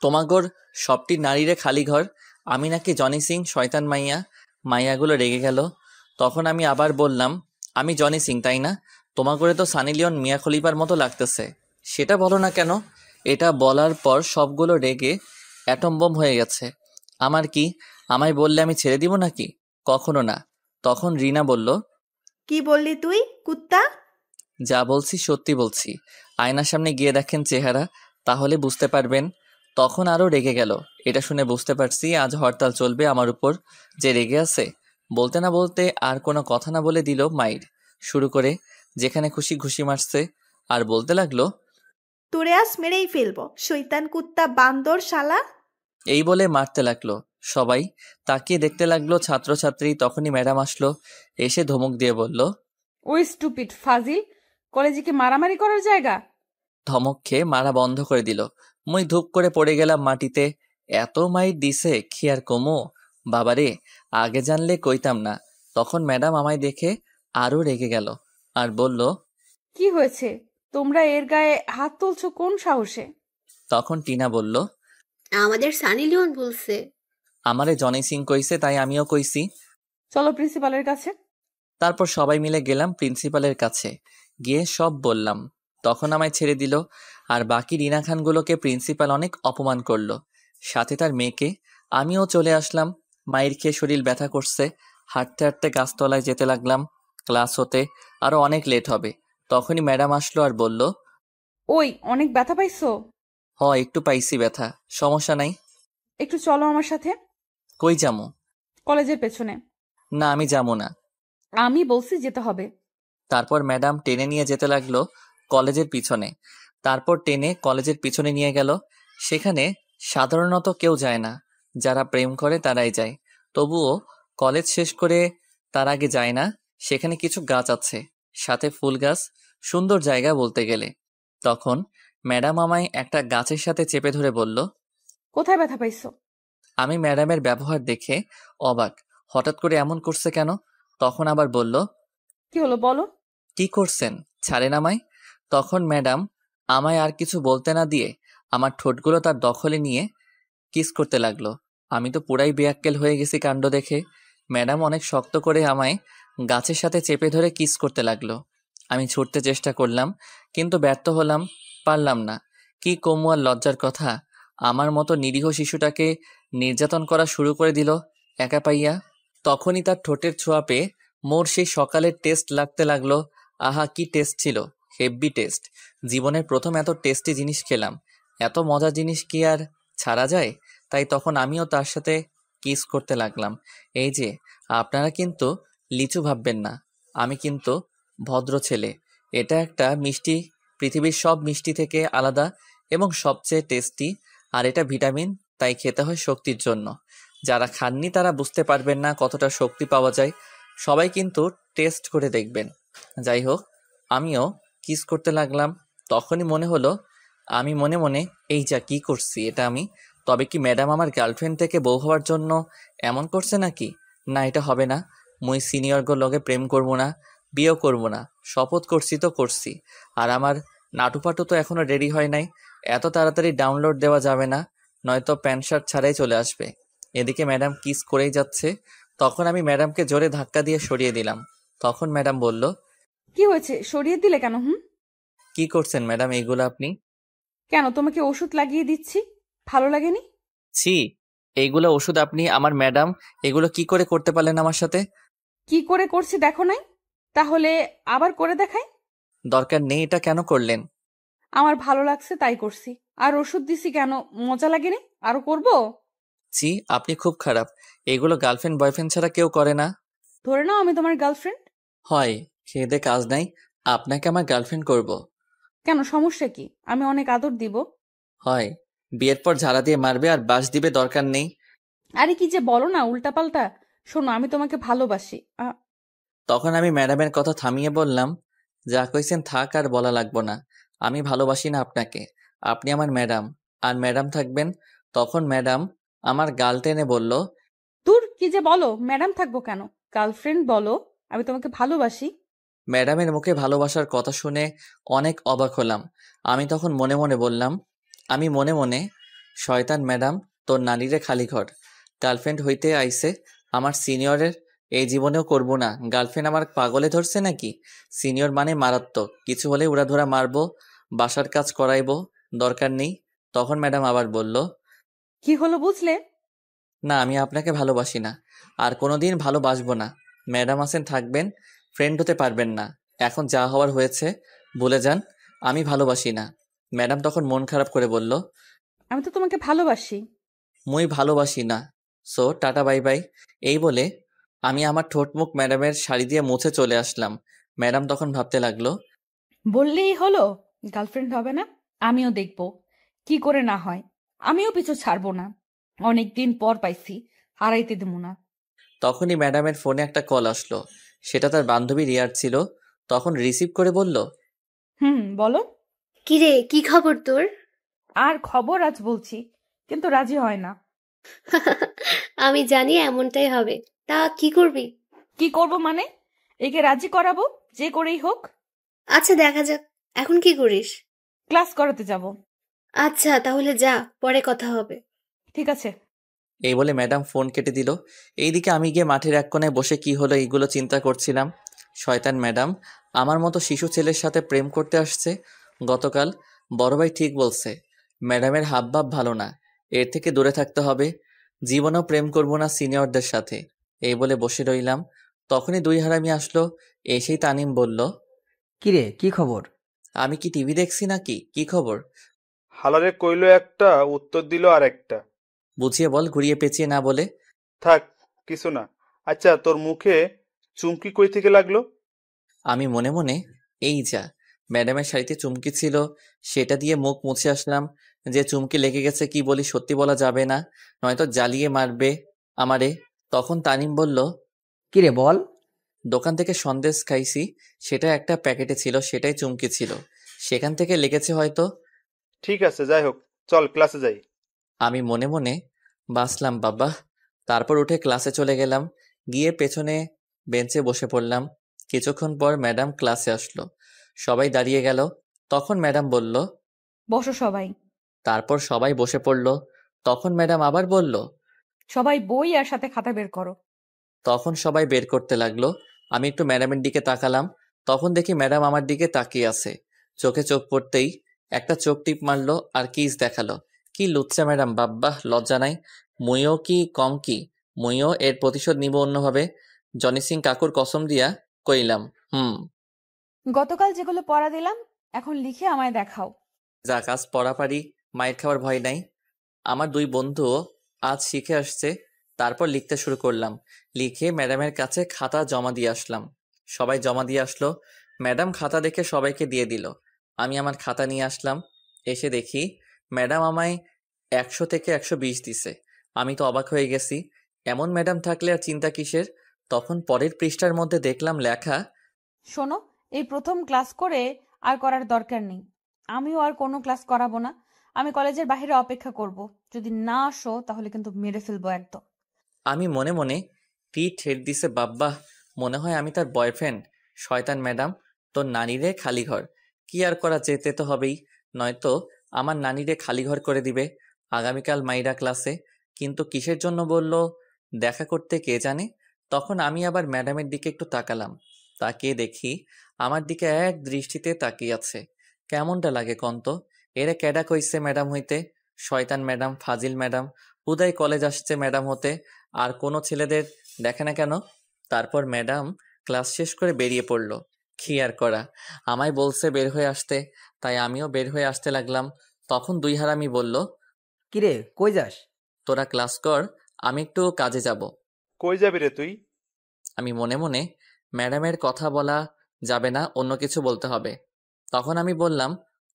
Speaker 1: তোমাগোর সবটি নারীরে খালি ঘর, আমি নাকি জনি সিং শয়তান মাইয়া? মাইয়াগুলো রেগে গেল। তখন আমি আবার বললাম, আমি জনি সিং তাই না? তোমাগোরে তো সানি লিওন মিয়া খলিফার মতো লাগতেছে। সেটা বলো না কেন? এটা বলার পর সবগুলো রেগে অ্যাটম বোম হয়ে গেছে। আমার কি, আমায় বললে আমি ছেড়ে দিব নাকি? কখনো না। তখন রিনা বলল,
Speaker 4: কি বললি তুই, কুত্তা?
Speaker 1: যা বলছি সত্যি বলছি, আয়নার সামনে গিয়ে দেখেন চেহারা, তাহলে বুঝতে পারবেন। তখন আরো রেগে গেল। এটা শুনে বুঝতে পারছি আজ হরতাল চলবে আমার উপর। যে রেগে আছে, বলতে না বলতে আর কোনো কথা না বলে দিল মাইর শুরু করে, যেখানে খুশি ঘুষি মারছে। আর বলতে লাগলো,
Speaker 4: তোরে আজ মেরেই ফেলবো, শয়তান কুত্তা বান্দর শালা।
Speaker 1: এই বলে মারতে লাগলো। সবাই তাকিয়ে দেখতে লাগলো ছাত্রছাত্রী। তখনই ম্যাডাম আসলো, এসে ধমক দিয়ে বলল,
Speaker 3: ওই স্টুপিড ফাজিল, কলেজে কি মারামারি করার জায়গা?
Speaker 1: ধমক খেয়ে মারা বন্ধ করে দিল। মুই ধূপ করে পড়ে গেলাম মাটিতে। এত মাইর দিছে কি আর কমো? বাবারে, আগে জানলে কইতাম না। তখন ম্যাডাম আমায় দেখে আরো রেগে গেল আর বলল,
Speaker 3: কি হয়েছে? তোমরা এর গায়ে হাত তুলছো কোন সাহসে?
Speaker 1: তখন টিনা বলল,
Speaker 2: আমাদের সানি লিওন বলছে।
Speaker 1: আমারে জনি সিং কইছে, তাই আমিও কইছি।
Speaker 3: চলো প্রিন্সিপালের কাছে।
Speaker 1: তারপর সবাই মিলে গেলাম প্রিন্সিপালের কাছে, গিয়ে সব বললাম। তখন আমায় ছেড়ে দিল। আর বাকি রিনা খানগুলোকে প্রিন্সিপাল অনেক অপমান করলো, সাথে তার মেয়েকে। আমিও চলে আসলাম। মায়ের খেয়ে শরীর ব্যথা করছে। হাঁটতে হাঁটতে গাছতলায় যেতে লাগলাম। ক্লাস হতে আরো অনেক লেট হবে। তখনই ম্যাডাম আসলো আর বলল,
Speaker 3: ওই অনেক ব্যথা পাইছো?
Speaker 1: একটু পাইছি ব্যথা, সমস্যা নাই।
Speaker 3: একটু চলো আমার সাথে।
Speaker 1: কই যামু?
Speaker 3: কলেজের পেছনে।
Speaker 1: না আমি যাবো না।
Speaker 3: আমি বলছি যেতে হবে।
Speaker 1: তারপর ম্যাডাম টেনে নিয়ে যেতে লাগলো কলেজের পিছনে। তারপর টেনে কলেজের পিছনে নিয়ে গেল। সেখানে সাধারণত কেউ যায় না, যারা প্রেম করে তারাই যায়। তবুও কলেজ শেষ করে তার আগে যায় না। সেখানে কিছু গাছ আছে, সাথে ফুল গাছ, সুন্দর জায়গা বলতে গেলে। তখন ম্যাডাম আমায় একটা গাছের সাথে চেপে ধরে বলল,
Speaker 3: কোথায় ব্যথা পাইছো?
Speaker 1: আমি ম্যাডামের ব্যবহার দেখে অবাক, হঠাৎ করে এমন করছে কেন? তখন আবার বলল,
Speaker 3: কি হলো বলো।
Speaker 1: কি করছেন, ছাড়েন আমায়। তখন ম্যাডাম আমায় আর কিছু বলতে না দিয়ে আমার ঠোঁটগুলো তার দখলে নিয়ে কিস করতে লাগলো। আমি তো পুরাই বেয়াক্কেল হয়ে গেছি কাণ্ড দেখে। ম্যাডাম অনেক শক্ত করে আমায় গাছের সাথে চেপে ধরে কিস করতে লাগলো। আমি ছুটতে চেষ্টা করলাম, কিন্তু ব্যর্থ হলাম, পারলাম না। কি কমু আর লজ্জার কথা, আমার মতো নিরীহ শিশুটাকে নির্যাতন করা শুরু করে দিল একা পাইয়া। তখনই তার ঠোঁটের ছোঁয়া পেয়ে মোর সেই সকালের টেস্ট লাগতে লাগলো। আহা, কি টেস্ট ছিল, হেব্বি টেস্ট। জীবনের প্রথম এত টেস্টি জিনিস খেলাম। এত মজার জিনিস কি আর ছাড়া যায়? তাই তখন আমিও তার সাথে কিস করতে লাগলাম। এই যে, আপনারা কিন্তু লিচু ভাববেন না, আমি কিন্তু ভদ্র ছেলে। এটা একটা মিষ্টি, পৃথিবীর সব মিষ্টি থেকে আলাদা এবং সবচেয়ে টেস্টি। আর এটা ভিটামিন, তাই খেতে হয় শক্তির জন্য। যারা খাননি তারা বুঝতে পারবেন না কতটা শক্তি পাওয়া যায়। সবাই কিন্তু টেস্ট করে দেখবেন। যাই হোক, আমিও কিস করতে লাগলাম। তখনই মনে হলো, আমি মনে মনে, এই যা কি করছি এটা আমি। তবে কি ম্যাডাম আমার গার্লফ্রেন্ড থেকে বউ হওয়ার জন্য এমন করছে নাকি? না, এটা হবে না। মুই সিনিয়রগো লগে প্রেম করব না, বিয়েও করব না। শপথ করছি তো করছি। আর আমার নাটুপাটু তো এখনো রেডি হয় নাই। এত তাড়াতাড়ি ডাউনলোড দেওয়া যাবে না, নয়তো প্যান্ট শার্ট ছাড়াই চলে আসবে। এদিকে ম্যাডাম কিস করেই যাচ্ছে। তখন আমি ম্যাডামকে জোরে ধাক্কা দিয়ে সরিয়ে দিলাম। তখন ম্যাডাম বলল,
Speaker 3: কি হয়েছে, সরিয়ে দিলে কেন?
Speaker 1: কি করছেন ম্যাডাম এইগুলো আপনি?
Speaker 3: কেন, তোমাকে ওষুধ লাগিয়ে দিচ্ছি, ভালো লাগেনি?
Speaker 1: ছি, এইগুলো ওষুধ আপনি? আমার ম্যাডাম এগুলো কি করে করতে পারলেন আমার সাথে?
Speaker 3: কি করে করছি দেখো নাই? তাহলে আবার করে দেখাই?
Speaker 1: দরকার নেই, এটা কেন করলেন?
Speaker 3: আমার ভালো লাগছে তাই করছি। আর ওষুধ দিছি কেন, মজা লাগেনি? আরো করব?
Speaker 1: ছি, আপনি খুব খারাপ। এগুলো গার্লফ্রেন্ড বয়ফ্রেন্ড ছাড়া কেউ করে না।
Speaker 3: ধরে নাও আমি তোমার গার্লফ্রেন্ড।
Speaker 1: হয়, খেয়ে দে কাজ নাই, আপনাকে আমার গার্লফ্রেন্ড করব।
Speaker 3: কেন, সমস্যা কি? আমি অনেক আদর দিব।
Speaker 1: হয়, বিয়ের পর ঝাড়া দিয়ে মারবে আর বাস দিবে, দরকার নেই।
Speaker 3: আরে কি যে বলো না উল্টাপাল্টা। শোনো, আমি তোমাকে ভালোবাসি।
Speaker 1: তখন আমি ম্যাডামের কথা থামিয়ে বললাম, যা কইছেন থাক, আর বলা লাগবো না। আমি ভালোবাসি না আপনাকে, আপনি আমার ম্যাডাম, আর ম্যাডাম থাকবেন। তখন ম্যাডাম আমার গাল টেনে বলল,
Speaker 3: দূর, কি যে বলো, ম্যাডাম থাকবো কেন, গার্লফ্রেন্ড বলো। আমি তোমাকে ভালোবাসি।
Speaker 1: ম্যাডামের মুখে ভালোবাসার কথা শুনে অনেক অবাক হলাম। আমি তখন মনে মনে বললাম, আমি মনে মনে, শয়তান ম্যাডাম, তোর নারীরে খালি ঘর। গার্লফ্রেন্ড হইতে আইছে আমার সিনিয়রের, এই জীবনেও করব না। গার্লফ্রেন্ড আমার পাগলে ধরছে নাকি? সিনিয়র মানে মারাত্মক, কিছু হলে উড়াধুরা মারবো, বাসার কাজ করাইবো, দরকার নেই। তখন ম্যাডাম আবার বলল,
Speaker 3: কি হলো বুঝলে?
Speaker 1: না, আমি আপনাকে ভালোবাসি না, আর কোনোদিন ভালোবাসবো না। ম্যাডাম আছেন, থাকবেন, ফ্রেন্ড হতে পারবেন না। এখন যা হওয়ার হয়েছে, ভুলে যান। আমি ভালোবাসি না। ম্যাডাম তখন মন খারাপ করে বলল,
Speaker 3: আমি তো তোমাকে ভালোবাসি।
Speaker 1: মুই ভালোবাসি না, সো টাটা বাই বাই। এই বলে আমি আমার ঠোঁট মুখ ম্যাডামের শাড়ি দিয়ে মুছে চলে আসলাম। ম্যাডাম তখন ভাবতে লাগলো,
Speaker 3: বললেই হলো গার্লফ্রেন্ড হবে না? আমিও দেখব কি করে না হয়। আমিও পিছু ছাড়বো না, অনেকদিন পর পাইছি, হারাইতে দেব না।
Speaker 1: তখনই ম্যাডামের ফোনে একটা কল আসলো। সেটা তার বান্ধবী রিয়ার ছিল। তখন রিসিভ করে বলল,
Speaker 3: বলো।
Speaker 2: কিরে, কি খবর তোর?
Speaker 3: আর খবর আজ বলছি, কিন্তু রাজি হয় না।
Speaker 2: আমি জানি এমনটাই হবে। তা কি করবি?
Speaker 3: কি করব মানে? একে রাজি করাবো, যে করেই হোক।
Speaker 2: আচ্ছা, দেখা যাক। এখন কি করিস?
Speaker 3: ক্লাস করাতে যাব।
Speaker 2: আচ্ছা, তাহলে যা, পরে কথা হবে।
Speaker 3: ঠিক আছে।
Speaker 1: এই বলে ম্যাডাম ফোন কেটে দিল। এইদিকে আমি গিয়ে মাঠের এক কোণায় বসে কি হলো এইগুলো চিন্তা করছিলাম। শয়তান ম্যাডাম আমার মতো শিশু ছেলের সাথে প্রেম করতে আসছে। গতকাল বড় ভাই ঠিক বলছে, ম্যাডামের হাবভাব ভালো না, এর থেকে দূরে থাকতে হবে। জীবনেও প্রেম করব না সিনিয়রদের সাথে। এই বলে বসে রইলাম। তখনই দুই হারামি আসলো। এসেই তানিম বলল,
Speaker 8: কিরে, কি খবর?
Speaker 1: আমি কি টিভি দেখছি নাকি? কি খবর?
Speaker 5: হালারে কইল একটা, উত্তর দিল আর একটা।
Speaker 1: বুঝিয়ে বল, ঘুরিয়ে পেঁচিয়ে না বলে।
Speaker 5: থাক, কিছু না। আচ্ছা, তোর মুখে চুমকি কই থেকে লাগলো?
Speaker 1: আমি মনে মনে এই যা, ম্যাডামের শাড়িতে চুমকি ছিল, সেটা দিয়ে মুখ মুছে আসলাম। যে চুমকি লেগে গেছে কি বলি সত্যি বলা যাবে না, নয়তো জ্বালিয়ে মারবে আমারে। তখন তানিম বলল,
Speaker 8: কিরে বল।
Speaker 1: দোকান থেকে সন্দেশ খাইছি, সেটা একটা প্যাকেটে ছিল, সেটাই চুমকি ছিল, সেখান থেকে লেগেছে হয়তো।
Speaker 5: ঠিক আছে, যাই হোক, চল ক্লাসে যাই।
Speaker 1: আমি মনে মনে বাসলাম বাবা। তারপর উঠে ক্লাসে চলে গেলাম, গিয়ে পেছনে বেঞ্চে বসে পড়লাম। কিছুক্ষণ পর ম্যাডাম ক্লাসে আসলো, সবাই দাঁড়িয়ে গেল। তখন ম্যাডাম বলল,
Speaker 3: বসো সবাই।
Speaker 1: তারপর সবাই বসে পড়ল। তখন ম্যাডাম আবার বলল,
Speaker 3: সবাই বই আর সাথে খাতা বের করো।
Speaker 1: তখন সবাই বের করতে লাগলো। আমি একটু ম্যাডামের দিকে তাকালাম, তখন দেখি ম্যাডাম আমার দিকে তাকিয়ে আছে। চোখে চোখ পড়তেই একটা চোখ টিপ মারলো আর কিস দেখালো। কি লুচ্চা ম্যাডাম, বাব্বাহ, লজ্জা নাই। মুইও কি কম কি, মুইও এর প্রতিশোধ নিব অন্যভাবে। জনি সিং কাকুর কসম দিয়া কইলাম।
Speaker 3: গতকাল যেগুলো পড়া দিলাম এখন লিখে আমায় দেখাও।
Speaker 1: যা কাজ পড়া পারি, মায়ের খাওয়ার ভয় নাই। আমার দুই বন্ধুও আজ শিখে আসছে। তারপর লিখতে শুরু করলাম, লিখে ম্যাডামের কাছে খাতা জমা দিয়ে আসলাম। সবাই জমা দিয়ে আসলো, ম্যাডাম খাতা দেখে সবাইকে দিয়ে দিল। আমি আমার খাতা নিয়ে আসলাম, এসে দেখি ম্যাডাম আমায় 100 থেকে 120 দিছে। আমি তো অবাক হয়ে গেছি, এমন ম্যাডাম থাকলে আর চিন্তা কিসের। তখন পরের পৃষ্ঠার মধ্যে দেখলাম লেখা,
Speaker 3: শোনো, এই প্রথম ক্লাস করে আর করার দরকার নেই। আমিও আর কোনো ক্লাস করাবো না। আমি কলেজের বাইরে অপেক্ষা করব। যদি না আসো তাহলে কিন্তু মেরে ফেলবো একদম।
Speaker 1: আমি মনে মনে টি ঠেট দিছে বাব্বাহ, মনে হয় আমি তার বয়ফ্রেন্ড। শয়তান ম্যাডাম, তোর নানিরে খালি ঘর। কি আর করা, যেতে তো হবেই, নয়তো আমার নানিরে খালি ঘর করে দিবে। আগামীকাল মাইরা ক্লাসে, কিন্তু কিসের জন্য বলল দেখা করতে কে জানে। তখন আমি আবার ম্যাডামের দিকে একটু তাকালাম, তাকিয়ে দেখি আমার দিকে এক দৃষ্টিতে তাকিয়ে আছে। কেমনটা লাগে কন্ত? এরা ক্যাডা কইছে ম্যাডাম হইতে? শয়তান ম্যাডাম, ফাজিল ম্যাডাম, হুদাই কলেজ আসছে ম্যাডাম হতে, আর কোনো ছেলেদের দেখে না কেন? তারপর ম্যাডাম ক্লাস শেষ করে বেরিয়ে পড়ল। কি আর করা, আমায় বলছে বের হয়ে আসতে, তাই আমিও বের হয়ে আসতে লাগলাম। তখন দুই হারামি বলল,
Speaker 8: কিরে কই যাস?
Speaker 1: তোরা ক্লাস কর, আমি একটু কাজে যাব।
Speaker 5: কই যাবি রে তুই?
Speaker 1: আমি মনে মনে, ম্যাডামের কথা বলা যাবে না, অন্য কিছু বলতে হবে। তখন আমি বললাম,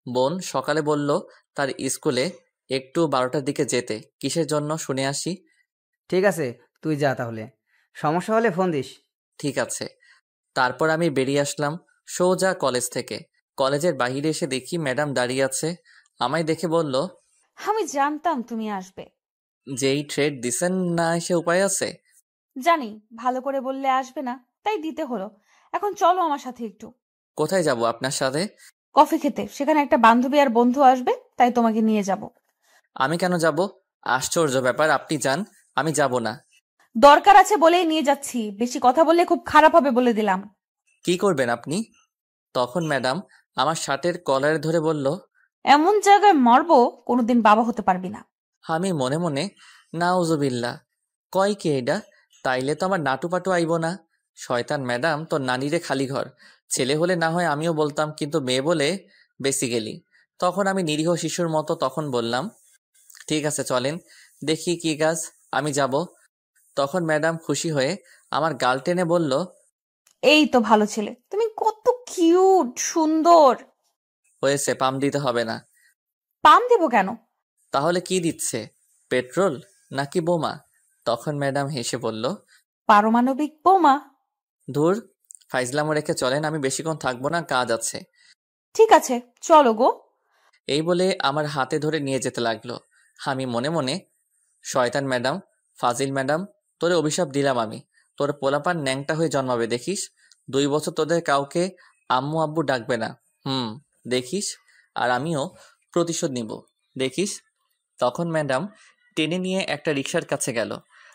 Speaker 1: বোন সকালে বলল তার স্কুলে একটু 12টার দিকে যেতে, কিসের জন্য শুনে আসি।
Speaker 8: ঠিক আছে, তুই যা তাহলে, সমস্যা হলে ফোন দিস।
Speaker 1: ঠিক আছে। তারপর আমি বেরিয়ে আসলাম সোজা কলেজ থেকে। কলেজের বাইরে এসে দেখি ম্যাডাম দাঁড়িয়ে আছে। আমায় দেখে বলল,
Speaker 3: আমি জানতাম তুমি আসবে।
Speaker 1: যেই ট্রেড দিছেন না এসে উপায় আছে?
Speaker 3: জানি ভালো করে বললে আসবে না, তাই দিতে হলো। এখন চলো আমার সাথে একটু।
Speaker 1: কোথায় যাব আপনার সাথে?
Speaker 3: কফি খেতে। সেখানে একটা বান্ধবী আর বন্ধু আসবে, তাই তোমাকে নিয়ে যাব।
Speaker 1: আমি কেন যাব? আশ্চর্য ব্যাপার, আপনি যান, আমি যাব না।
Speaker 3: দরকার আছে বলেই নিয়ে যাচ্ছি, বেশি কথা বললে খুব খারাপ হবে বলে দিলাম।
Speaker 1: কি করবেন আপনি? তখন ম্যাডাম আমার শার্টের কলারে ধরে বলল,
Speaker 3: এমন জায়গায় মারবো কোনোদিন বাবা হতে পারবি না।
Speaker 1: আমি মনে মনে নাউজুবিল্লাহ, কয় কি এটা? তাইলে তো আমার নাটু পাটু আইব না। শয়তান ম্যাডাম, তোর নানিরে খালি ঘর। ছেলে হলে না হয় আমিও বলতাম, কিন্তু মেয়ে বলে বেসিক্যালি। তখন আমি নিরীহ শিশুর মতো তখন বললাম, ঠিক আছে চলেন, দেখি কি কাজ, আমি যাব। তখন ম্যাডাম খুশি হয়ে আমার গাল টেনে বলল,
Speaker 3: এই তো ভালো ছেলে, তুমি কত কিউট সুন্দর।
Speaker 1: হয়েছে, পাম দিতে হবে না।
Speaker 3: পাম দেবো কেন?
Speaker 1: তাহলে কি দিচ্ছে, পেট্রোল নাকি বোমা? তখন ম্যাডাম হেসে বলল,
Speaker 3: পারমাণবিক বোমা।
Speaker 1: ধুর, ফাইজলামো রেখে চলেন, আমি বেশিক্ষণ থাকবো না, কাজ আছে।
Speaker 3: ঠিক আছে চলো গো।
Speaker 1: এই বলে আমার হাতে ধরে নিয়ে যেতে লাগলো। আমি মনে মনে, শয়তান ম্যাডাম, ফাজিল ম্যাডাম, তোরে অভিশাপ দিলাম আমি। তোর পোলাপান ন্যাংটা হয়ে জন্মাবে দেখিস। 2 বছর তোদের কাউকে আম্মু আব্বু ডাকবে না। দেখিস। আর আমিও প্রতিশোধ নিব, দেখিস। তখন ম্যাডাম টেনে নিয়ে একটা রিক্সার কাছে গেল।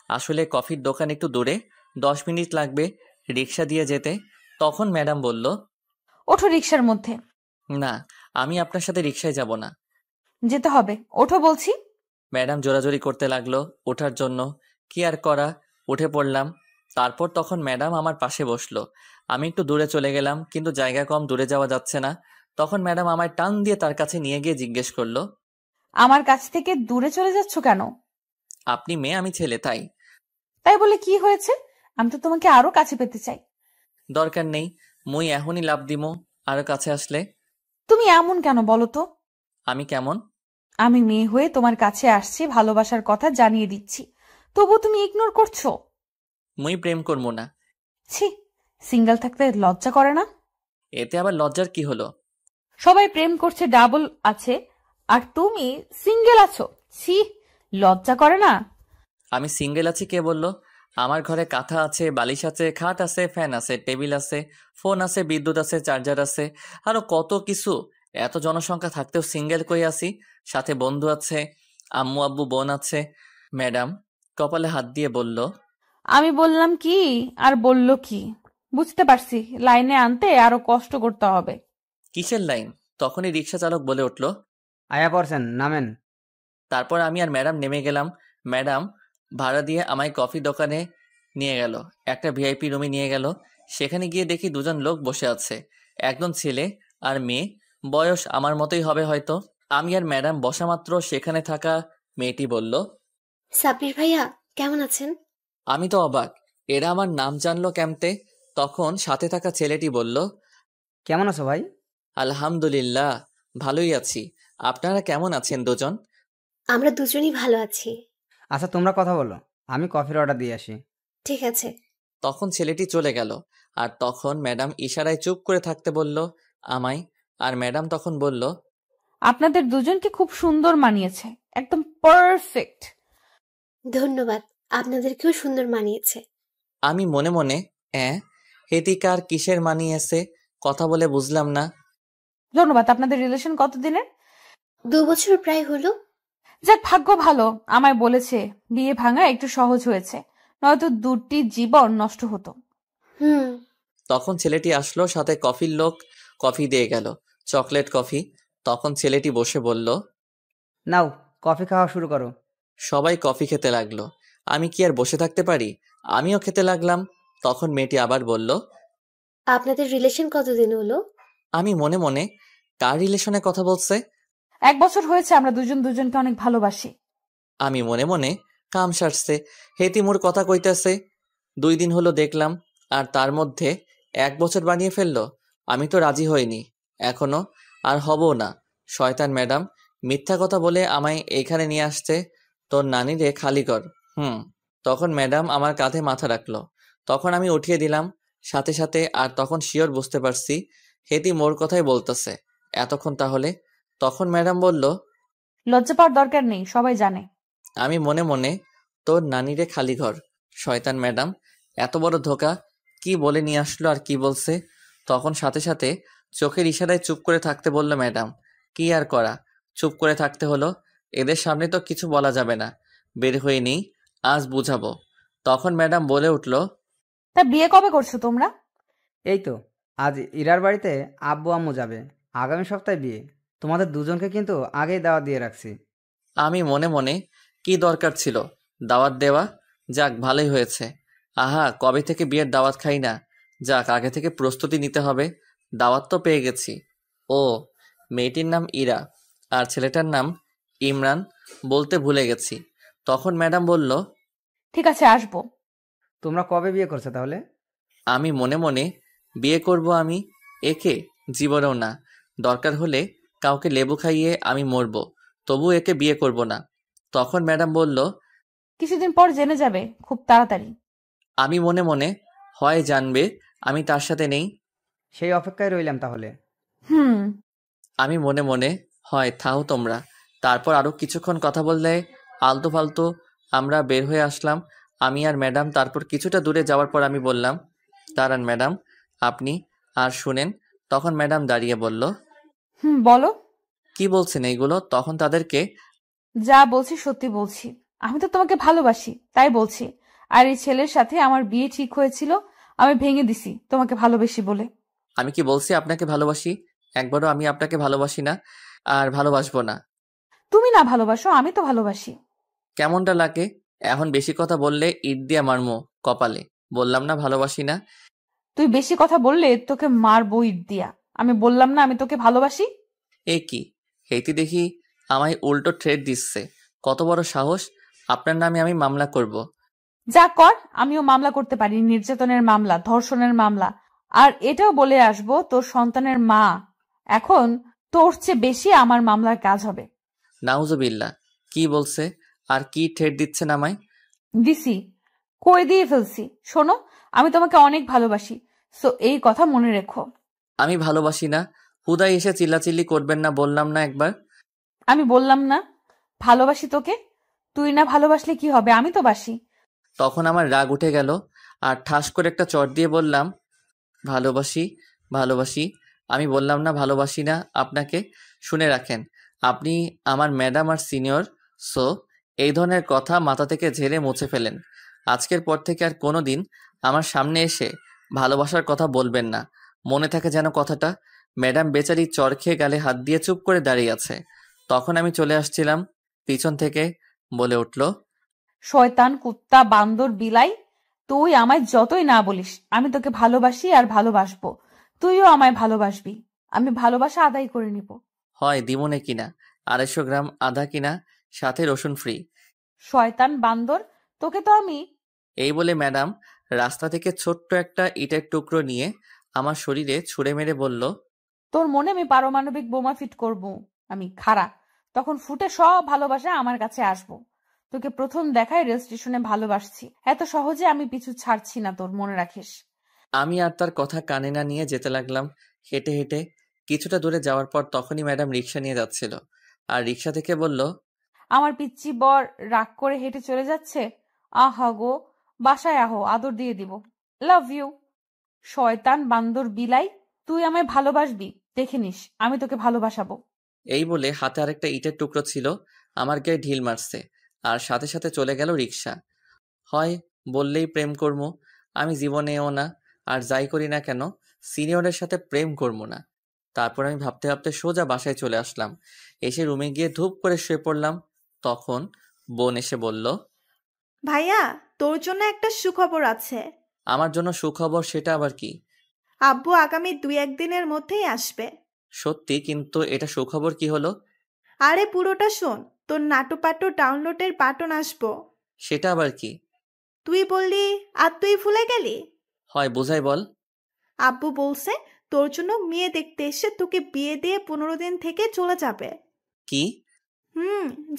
Speaker 1: আসলে কফির দোকান একটু দূরে, 10 মিনিট লাগবে রিক্সা দিয়ে যেতে। তখন ম্যাডাম বলল,
Speaker 3: ওঠো রিক্সার মধ্যে।
Speaker 1: না, আমি আপনার সাথে রিক্সায় যাব না।
Speaker 3: যেতে হবে, ওঠো বলছি।
Speaker 1: ম্যাডাম জোরাজোরি করতে লাগলো ওঠার জন্য। কি আর করা, উঠে পড়লাম। তারপর তখন ম্যাডাম আমার পাশে বসলো। আমি একটু দূরে চলে গেলাম, কিন্তু জায়গা কম, দূরে যাওয়া যাচ্ছে না। তখন ম্যাডাম আমায় টান দিয়ে তার কাছে নিয়ে গিয়ে জিজ্ঞেস করলো,
Speaker 3: আমার কাছ থেকে দূরে চলে যাচ্ছ কেন?
Speaker 1: আপনি মেয়ে, আমি ছেলে, তাই।
Speaker 3: তাই বলে কি হয়েছে? আমি তো তোমাকে আরো কাছে পেতে চাই।
Speaker 1: দরকার নেই, মুই এখনই লাভ দিমো আরো কাছে আসলে।
Speaker 3: তুমি এমন কেন বলো তো?
Speaker 1: আমি কেমন?
Speaker 3: আমি মেয়ে হয়ে তোমার কাছে আসছি, ভালোবাসার কথা জানিয়ে দিচ্ছি, তবু তুমি ইগনোর করছো।
Speaker 1: মুই প্রেম করবো না।
Speaker 3: ছি, সিঙ্গেল থাকতে লজ্জা করে না?
Speaker 1: এতে আবার লজ্জার কি হলো?
Speaker 3: সবাই প্রেম করছে, ডাবল আছে, আর তুমি সিঙ্গেল আছো। ছি, লজ্জা করে না?
Speaker 1: আমি সিঙ্গেল আছি কে বললো? আমার ঘরে কাঁথা আছে, বালিশ আছে, খাট আছে, ফ্যান আছে, টেবিল আছে, ফোন আছে, বিদ্যুৎ আছে, চার্জার আছে, আরো কত কিছু। এত জনসংখ্যা থাকতেও সিঙ্গেল কই আছি। সাথে বন্ধু আছে, আম্মু আব্বু বোন আছে। ম্যাডাম কপালে হাত দিয়ে বলল,
Speaker 3: আমি বললাম কি আর বলল কি? বুঝতে পারছি, লাইনে আনতে আরো কষ্ট করতে হবে।
Speaker 1: কিসের লাইন? তখনই রিক্সা চালক বলে উঠল।
Speaker 8: আয়া পড়ছেন, নামেন।
Speaker 1: তারপর আমি আর ম্যাডাম নেমে গেলাম। ম্যাডাম ভাড়া দিয়ে আমায় কফি দোকানে নিয়ে গেল, একটা ভিআইপি রুমে নিয়ে গেল। সেখানে গিয়ে দেখি দুজন লোক বসে আছে, একজন ছেলে আর মেয়ে, বয়স আমার মতোই হবে হয়তো। আমি আর ম্যাডাম বসা মাত্র সেখানে থাকা মেয়েটি বলল,
Speaker 2: সাব্বির ভাইয়া কেমন আছেন?
Speaker 1: আমি তো অবাক, এরা আমার নাম জানলো কেমতে? তখন সাথে থাকা ছেলেটি বলল,
Speaker 8: কেমন আছো ভাই?
Speaker 1: আলহামদুলিল্লাহ, ভালোই আছি। আপনারা কেমন আছেন দুজন?
Speaker 2: আমরা দুজনই ভালো আছি।
Speaker 8: আচ্ছা তোমরা কথা বলো, আমি কফির অর্ডার দিয়ে আসি।
Speaker 2: ঠিক আছে।
Speaker 1: তখন ছেলেটি চলে গেল, আর তখন ম্যাডাম ইশারায় চুপ করে থাকতে বলল আমায়। আর ম্যাডাম তখন বলল,
Speaker 3: আপনাদের দুজনকে খুব সুন্দর মানিয়েছে, একদম পারফেক্ট।
Speaker 2: ধন্যবাদ, আপনাদেরকেও সুন্দর মানিয়েছে।
Speaker 1: আমি মনে মনে হেতিকার কিসের মানিয়েছে কথা বলে বুঝলাম না।
Speaker 3: ধন্যবাদ। আপনাদের রিলেশন কতদিনের?
Speaker 2: 2 বছর প্রায় হলো।
Speaker 3: যাক, ভাগ্য ভালো, আমায় বলেছে বিয়ে ভাঙা একটু সহজ হয়েছে, নয়তো দুটি জীবন নষ্ট হতো।
Speaker 2: হুম।
Speaker 1: তখন ছেলেটি আসলো, সাথে কফির লোক কফি দিয়ে গেল, চকলেট কফি। তখন ছেলেটি বসে বলল,
Speaker 8: নাও কফি খাওয়া শুরু করো।
Speaker 1: সবাই কফি খেতে লাগলো। আমি কি আর বসে থাকতে পারি? আমিও খেতে লাগলাম। তখন মেয়েটি আবার বলল,
Speaker 2: আপনাদের রিলেশন কতদিন হলো?
Speaker 1: আমি মনে মনে, কার রিলেশনে কথা বলছে?
Speaker 3: 1 বছর হয়েছে আমরা দুজন দুজনকে অনেক ভালোবাসি।
Speaker 1: আমি মনে মনে, কাম সারছে, হেতি মোর কথা কইতেছে। 2 দিন হলো দেখলাম, আর তার মধ্যে 1 বছর বানিয়ে ফেললো। আমি তো রাজি হইনি এখনো, আর হবও না। শয়তান ম্যাডাম মিথ্যা কথা বলে আমায় এইখানে নিয়ে আসছে। তোর নানিরে খালি কর। তখন ম্যাডাম আমার কাঁধে মাথা রাখলো। তখন আমি উঠিয়ে দিলাম সাথে সাথে। আর তখন শিওর বুঝতে পারছি হেতি মোর কথাই বলতেছে এতক্ষণ তাহলে। তখন ম্যাডাম বলল,
Speaker 3: লজ্জা পাওয়ার দরকার নেই, সবাই জানে।
Speaker 1: আমি মনে মনে, তোর নানিরে খালি ঘর। শয়তান ম্যাডাম এত বড় ধোকা, কি বলে নিয়ে আসলো আর কি বলছে। তখন সাথে সাথে চোখের ইশারায় চুপ করে থাকতে বলল ম্যাডাম। কি আর করা, চুপ করে থাকতে হলো। এদের সামনে তো কিছু বলা যাবে না, বের হয়ে নেই, আজ বুঝাবো। তখন ম্যাডাম বলে উঠল,
Speaker 3: তা বিয়ে কবে করছো তোমরা?
Speaker 8: এই তো আজ ইরার বাড়িতে আব্বু আম্মু যাবে, আগামী সপ্তাহে বিয়ে। তোমাদের দুজনকে কিন্তু আগেই দাওয়াত দিয়ে রাখছি।
Speaker 1: আমি মনে মনে, কি দরকার ছিল দাওয়াত দেওয়া? যাক ভালোই হয়েছে। আহা, কবে থেকে বিয়ের দাওয়াত খাই না। যাক, আগে থেকে প্রস্তুতি নিতে হবে। দাওয়াত তো পেয়ে গেছি। ও, মেয়েটির নাম ইরা আর ছেলেটার নাম ইমরান, বলতে ভুলে গেছি। তখন ম্যাডাম বলল,
Speaker 3: ঠিক আছে, আসবো।
Speaker 8: তোমরা কবে বিয়ে করছো তাহলে?
Speaker 1: আমি মনে মনে, বিয়ে করব আমি? একে জীবনেও না। দরকার হলে কাউকে লেবু খাইয়ে আমি মরবো, তবু একে বিয়ে করব না। তখন ম্যাডাম বলল,
Speaker 3: কিছুদিন পর জেনে যাবে, খুব তাড়াতাড়ি।
Speaker 1: আমি মনে মনে, হয় জানবে আমি তার সাথে নেই।
Speaker 8: সেই অপেক্ষায় রইলাম তাহলে।
Speaker 1: আমি মনে মনে, হয় থাও তোমরা। তারপর আরো কিছুক্ষণ কথা বললে আলতু ফালতু আমরা বের হয়ে আসলাম, আমি আর ম্যাডাম। তারপর কিছুটা দূরে যাওয়ার পর আমি বললাম, দাঁড়ান ম্যাডাম, আপনি আর শুনেন। তখন ম্যাডাম দাঁড়িয়ে বলল,
Speaker 3: বলো।
Speaker 1: কি বলছেন এইগুলো? তখন তাদেরকে,
Speaker 3: যা বলছি সত্যি বলছি, আমি তো তোমাকে ভালোবাসি তাই বলছি। আর এই ছেলের সাথে আমার বিয়ে ঠিক হয়েছিল, আমি ভেঙে দিছি তোমাকে ভালোবেসি বলে।
Speaker 1: আমি কি বলছি আপনাকে ভালোবাসি? একবারও আমি আপনাকে ভালোবাসি না, আর ভালোবাসবো না।
Speaker 3: তুমি না ভালোবাসো, আমি তো ভালোবাসি।
Speaker 1: কেমনটা লাগে? এখন বেশি কথা বললে ইট দিয়া মারমো কপালে। বললাম না ভালোবাসি না।
Speaker 3: তুই বেশি কথা বললে তোকে মারবো ইট দিয়া। আমি বললাম না আমি তোকে ভালোবাসি?
Speaker 1: এ কি, হেতি দেখি আমায় উল্টো থ্রেট দিচ্ছে। কত বড় সাহস! আপনার নামে আমি মামলা করব।
Speaker 3: যা কর, আমিও মামলা করতে পারি, নির্যাতনের মামলা, ধর্ষণের মামলা। আর এটাও বলে আসবো, তোর সন্তানের মা এখন তোর চেয়ে বেশি আমার মামলার কাজ হবে।
Speaker 1: নাউজুবিল্লাহ, কি বলছে আর কি ঠেট দিচ্ছেন আমায়?
Speaker 3: দিছি, কই দিয়ে ফেলছি। শোনো, আমি তোমাকে অনেক ভালোবাসি, সো এই কথা মনে রেখো।
Speaker 1: আমি ভালোবাসি না, হুদাই এসে চিল্লাচিল্লি করবেন না, বললাম না একবার?
Speaker 3: আমি বললাম না ভালোবাসি তোকে? তুই না ভালোবাসলে কি হবে, আমি তো বাসি।
Speaker 1: তখন আমার রাগ উঠে গেল আর ঠাস করে একটা চট দিয়ে বললাম, ভালোবাসি ভালোবাসি, আমি বললাম না ভালোবাসি না আপনাকে? শুনে রাখেন, আপনি আমার ম্যাডাম আর সিনিয়র, সো এই ধরনের কথা মাথা থেকে ঝেড়ে মুছে ফেলেন। আজকের পর থেকে আর কোনো দিন আমার সামনে এসে ভালোবাসার কথা বলবেন না, মনে থাকে যেন কথাটা। ম্যাডাম বেচারি চর খেয়ে গালে হাত দিয়ে চুপ করে দাঁড়িয়ে আছে। তখন আমি চলে আসছিলাম, পিছন থেকে বলে উঠল,
Speaker 3: শয়তান, কুত্তা, বান্দর, বিলাই, তুই আমায় যতই না বলিস, আমি তোকে ভালোবাসি আর ভালোবাসবো। তুইও আমায় ভালোবাসবি, আমি ভালোবাসা আদায় করে নিব।
Speaker 1: হয় দিমনে কিনা 250 গ্রাম আদা কিনা, সাথে রসুন ফ্রি।
Speaker 3: শয়তান, বান্দর, তোকে তো আমি।
Speaker 1: এই বলে ম্যাডাম রাস্তা থেকে ছোট্ট একটা ইটের টুকরো নিয়ে আমার শরীরে ছুঁড়ে মেরে বলল,
Speaker 3: তোর মনে আমি পারমাণবিক বোমা ফিট করব। আমি খাড়া, তখন ফুটে সব ভালোবাসা আমার কাছে আসবো। তোকে প্রথম দেখায় রেল স্টেশনে ভালোবাসছি, এত সহজে আমি পিছু ছাড়ছি না তোর, মনে রাখিস।
Speaker 1: আমি আর তার কথা কানে না নিয়ে যেতে লাগলাম হেঁটে হেঁটে। কিছুটা দূরে যাওয়ার পর তখনই ম্যাডাম রিক্সা নিয়ে যাচ্ছিল, আর রিক্সা থেকে বলল,
Speaker 3: আমার পিচ্চি বর রাগ করে হেঁটে চলে যাচ্ছে। আহা গো, বাসায় আহো, আদর দিয়ে দিব। Love you. শয়তান, বান্দর, বিলাই, তুই আমায় ভালোবাসবি, দেখে নিস আমি তোকে ভালোবাসাবো।
Speaker 1: এই বলে হাতে আরেকটা ইটের টুকরো ছিল, আমার গায়ে ঢিল মারছে আর সাথে সাথে চলে গেল রিক্সা। হয় বললেই প্রেম করবো, আমি জীবনেও না, আর যাই করি না কেন সিনিয়রের সাথে প্রেম করবো না। তারপর আমি ভাবতে ভাবতে সোজা বাসায় চলে আসলাম। এসে রুমে গিয়ে ধূপ করে শুয়ে পড়লাম। তখন বোন এসে বলল,
Speaker 4: ভাইয়া, তোর জন্য একটা সুখবর আছে।
Speaker 1: আমার জন্য সুখবর? সেটা আবার কি?
Speaker 4: আব্বু আগামী 2-1 দিনের মধ্যেই আসবে।
Speaker 1: সত্যি? কিন্তু এটা সুখবর কি হলো?
Speaker 4: আরে পুরোটা শোন, তোর নাটুপাটু ডাউনলোডের বাটন আসবো।
Speaker 1: সেটা আবার কি?
Speaker 4: তুই বললি আর তুই ভুলে গেলি?
Speaker 1: হয় বোঝাই বল।
Speaker 4: আব্বু বলছে তোর জন্য মেয়ে দেখতে এসে তোকে বিয়ে দিয়ে 15 দিন থেকে চলে যাবে।
Speaker 1: কি?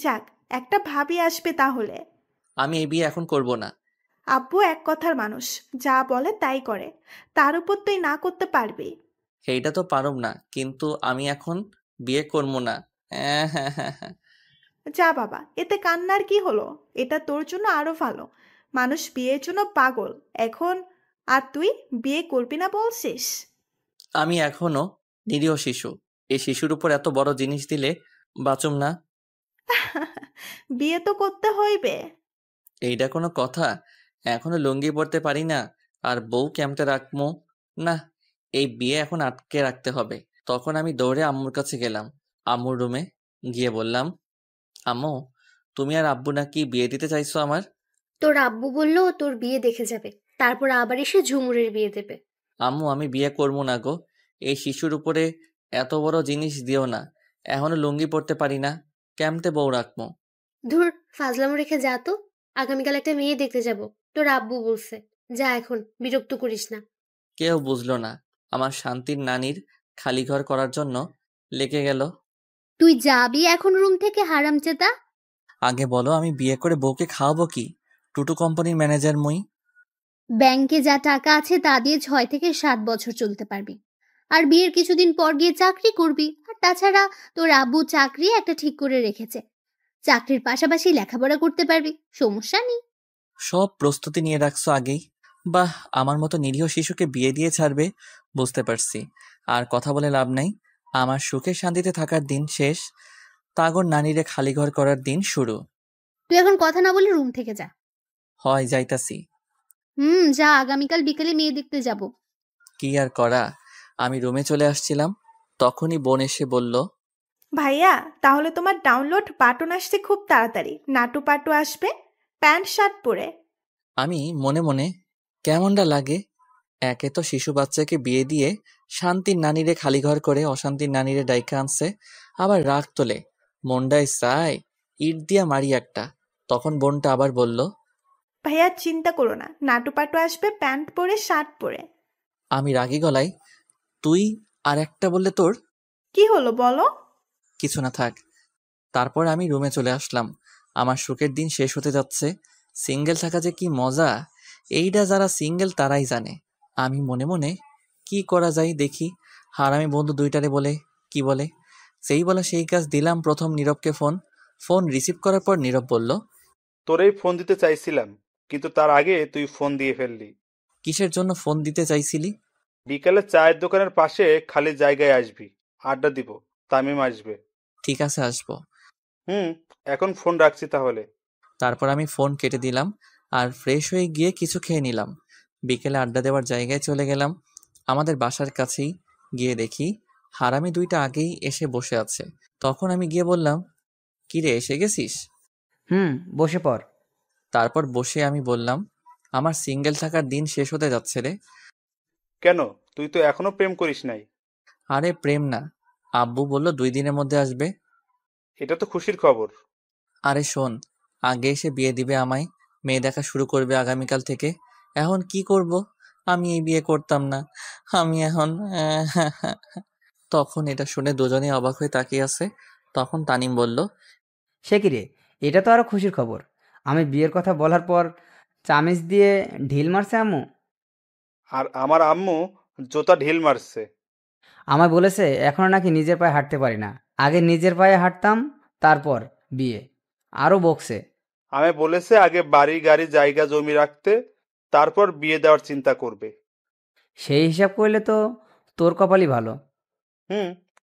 Speaker 4: যাক, একটা ভাবি আসবে তাহলে।
Speaker 1: আমি এই বিয়ে এখন করব না।
Speaker 4: আব্বু এক কথার মানুষ, যা বলে তাই করে। তার উপর তুই না করতে পারবি?
Speaker 1: সেইটা তো পারুম না, কিন্তু আমি এখন বিয়ে করবো না। হ্যাঁ।
Speaker 4: যা বাবা, এতে কান্নার কি হলো? এটা তোর জন্য আরো ভালো। মানুষ বিয়ের জন্য পাগল এখন, আর তুই বিয়ে করবি না বলছিস?
Speaker 1: আমি এখনো নিরীহ শিশু, এই শিশুর উপর এত বড় জিনিস দিলে বাঁচুম না।
Speaker 4: বিয়ে তো করতে হইবে।
Speaker 1: এইটা কোনো কথা? এখনো লুঙ্গি পরতে পারি না, আর বউ কেমতে রাখবো? না, এই বিয়ে এখন আটকে রাখতে হবে। তখন আমি দৌড়ে আম্মুর কাছে গেলাম। আম্মুর রুমে গিয়ে বললাম, আম্মু, তুমি আর আব্বু নাকি বিয়ে দিতে চাইছো আমার?
Speaker 2: তোর আব্বু বললো তোর বিয়ে দেখে যাবে, তারপর আবার এসে ঝুমুরের বিয়ে দেবে।
Speaker 1: আম্মু, আমি বিয়ে করবো না গো। এই শিশুর উপরে এত বড় জিনিস দিও না। এখনো লুঙ্গি পরতে পারি না, কেমতে বউ রাখবো?
Speaker 2: ধুর, ফাজলামো রেখে যা তো। আগামীকাল একটা মেয়ে দেখতে যাব, তোর আব্বু বলছে। যা এখন, বিরক্ত করিস না।
Speaker 1: কেউ বুঝলো না, আমার শান্তির নানির খালি ঘর করার জন্য লেগে গেল।
Speaker 2: তুই যাবি এখন রুম থেকে, হারামজাদা?
Speaker 1: আগে বলো, আমি বিয়ে করে বউকে খাওয়াবো কি? টুটু কোম্পানির ম্যানেজার মুই।
Speaker 2: ব্যাংকে যা টাকা আছে তা দিয়ে 6 থেকে 7 বছর চলতে পারবি, আর বিয়ের কিছুদিন পর গিয়ে চাকরি করবি। আর তাছাড়া তোর আব্বু চাকরি একটা ঠিক করে রেখেছে, চাকরির পাশাপাশি লেখাপড়া করতে পারবি, সমস্যা নেই।
Speaker 1: সব প্রস্তুতি নিয়ে রাখছো আগেই। বাহ, আমার মতো নিরীহ শিশুকে বিয়ে দিয়ে ছাড়বে, বুঝতে পারছি। আর কথা বলে লাভ নাই, আমার সুখে শান্তিতে থাকার দিন শেষ, তাগর নানিরে খালি ঘর করার দিন শুরু।
Speaker 2: তুই এখন কথা না বলে রুম থেকে যা।
Speaker 1: হয় যাইতাছি।
Speaker 2: যা, আগামীকাল বিকেলে মেয়ে দেখতে যাব।
Speaker 1: কি আর করা, আমি রুমে চলে আসছিলাম, তখনই বোন এসে বলল,
Speaker 4: ভাইয়া, তাহলে তোমার ডাউনলোড বাটন আসছে খুব তাড়াতাড়ি। নাটুপাটু আসবে, প্যান্ট শার্ট পরে।
Speaker 1: আমি মনে মনে কেমনটা লাগে, একে তো শিশু বাচ্চাকে বিয়ে দিয়ে শান্তির নানিরে খালি ঘর করে অশান্তির নানিরে ডাইকা আনছে, আবার রাগ তোলে, মনটায় চায় ইট দিয়া মারি একটা। তখন বোনটা আবার বলল,
Speaker 4: ভাইয়া চিন্তা করো না, নাটুপাটু আসবে প্যান্ট পরে শার্ট পরে।
Speaker 1: আমি রাগী গলায়, তুই আর একটা বললে তোর?
Speaker 4: কি হলো বলো?
Speaker 1: কিছু না, থাক। তারপর আমি রুমে চলে আসলাম। আমার সুখের দিন শেষ হতে যাচ্ছে। সিঙ্গেল থাকা যে কি মজা, এইটা যারা সিঙ্গেল তারাই জানে। আমি মনে মনে কি করা যায় দেখি। হারামি বন্ধু দুইটারে বলে কি বলে, সেই বলা সেই কাজ, দিলাম প্রথম নীরবকে ফোন। ফোন রিসিভ করার পর নীরব বলল,
Speaker 5: তোরেই ফোন দিতে চাইছিলাম, কিন্তু তার আগে তুই ফোন দিয়ে ফেললি।
Speaker 1: কিসের জন্য ফোন দিতে চাইছিলি?
Speaker 5: বিকালে চায়ের দোকানের পাশে খালি জায়গায় আসবি, আড্ডা দিব, তামিম আসবে।
Speaker 1: ঠিক আছে, আসবো।
Speaker 5: এখন ফোন রাখছি তাহলে।
Speaker 1: তারপর আমি ফোন কেটে দিলাম আর ফ্রেশ হয়ে গিয়ে কিছু খেয়ে নিলাম। বিকেলে আড্ডা দেওয়ার জায়গায় চলে গেলাম। আমাদের বাসার কাছেই গিয়ে দেখি হারামি দুইটা আগেই এসে বসে আছে। তখন আমি গিয়ে বললাম, কিরে এসে গেছিস?
Speaker 8: বসে পড়।
Speaker 1: তারপর বসে আমি বললাম, আমার সিঙ্গেল থাকার দিন শেষ হতে যাচ্ছে রে।
Speaker 5: কেন, তুই তো এখনো প্রেম করিস নাই?
Speaker 1: আরে প্রেম না, আব্বু বলল 2 দিনের মধ্যে আসবে।
Speaker 5: এটা তো খুশির খবর।
Speaker 1: আরে শোন, আগে এসে বিয়ে দিবে আমায়, মেয়ে দেখা শুরু করবে আগামীকাল থেকে। এখন কি করব? আমি এই বিয়ে করতাম না, আমি এখন তখন এটা শুনে দুজনেই অবাক হয়ে তাকিয়ে আছে। তখন তানিম বলল,
Speaker 8: সে কি রে, এটা তো আরো খুশির খবর। আমি বিয়ের কথা বলার পর চামিচ দিয়ে ঢিল মারছে আম্মু।
Speaker 5: আর আমার আম্মু জোতা ঢিল মারছে।
Speaker 8: আমায় বলেছে এখনো নাকি নিজের পায়ে হাঁটতে পারি না, আগে নিজের পায়ে হাঁটতাম, তারপর বিয়ে। আরও বকছে।
Speaker 5: আমি বলেছে আগে বাড়ি গাড়ি জায়গা জমি রাখতে, তারপর বিয়ে দেওয়ার চিন্তা করবে।
Speaker 8: সেই হিসাব করলে তো তোর কপালই ভালো।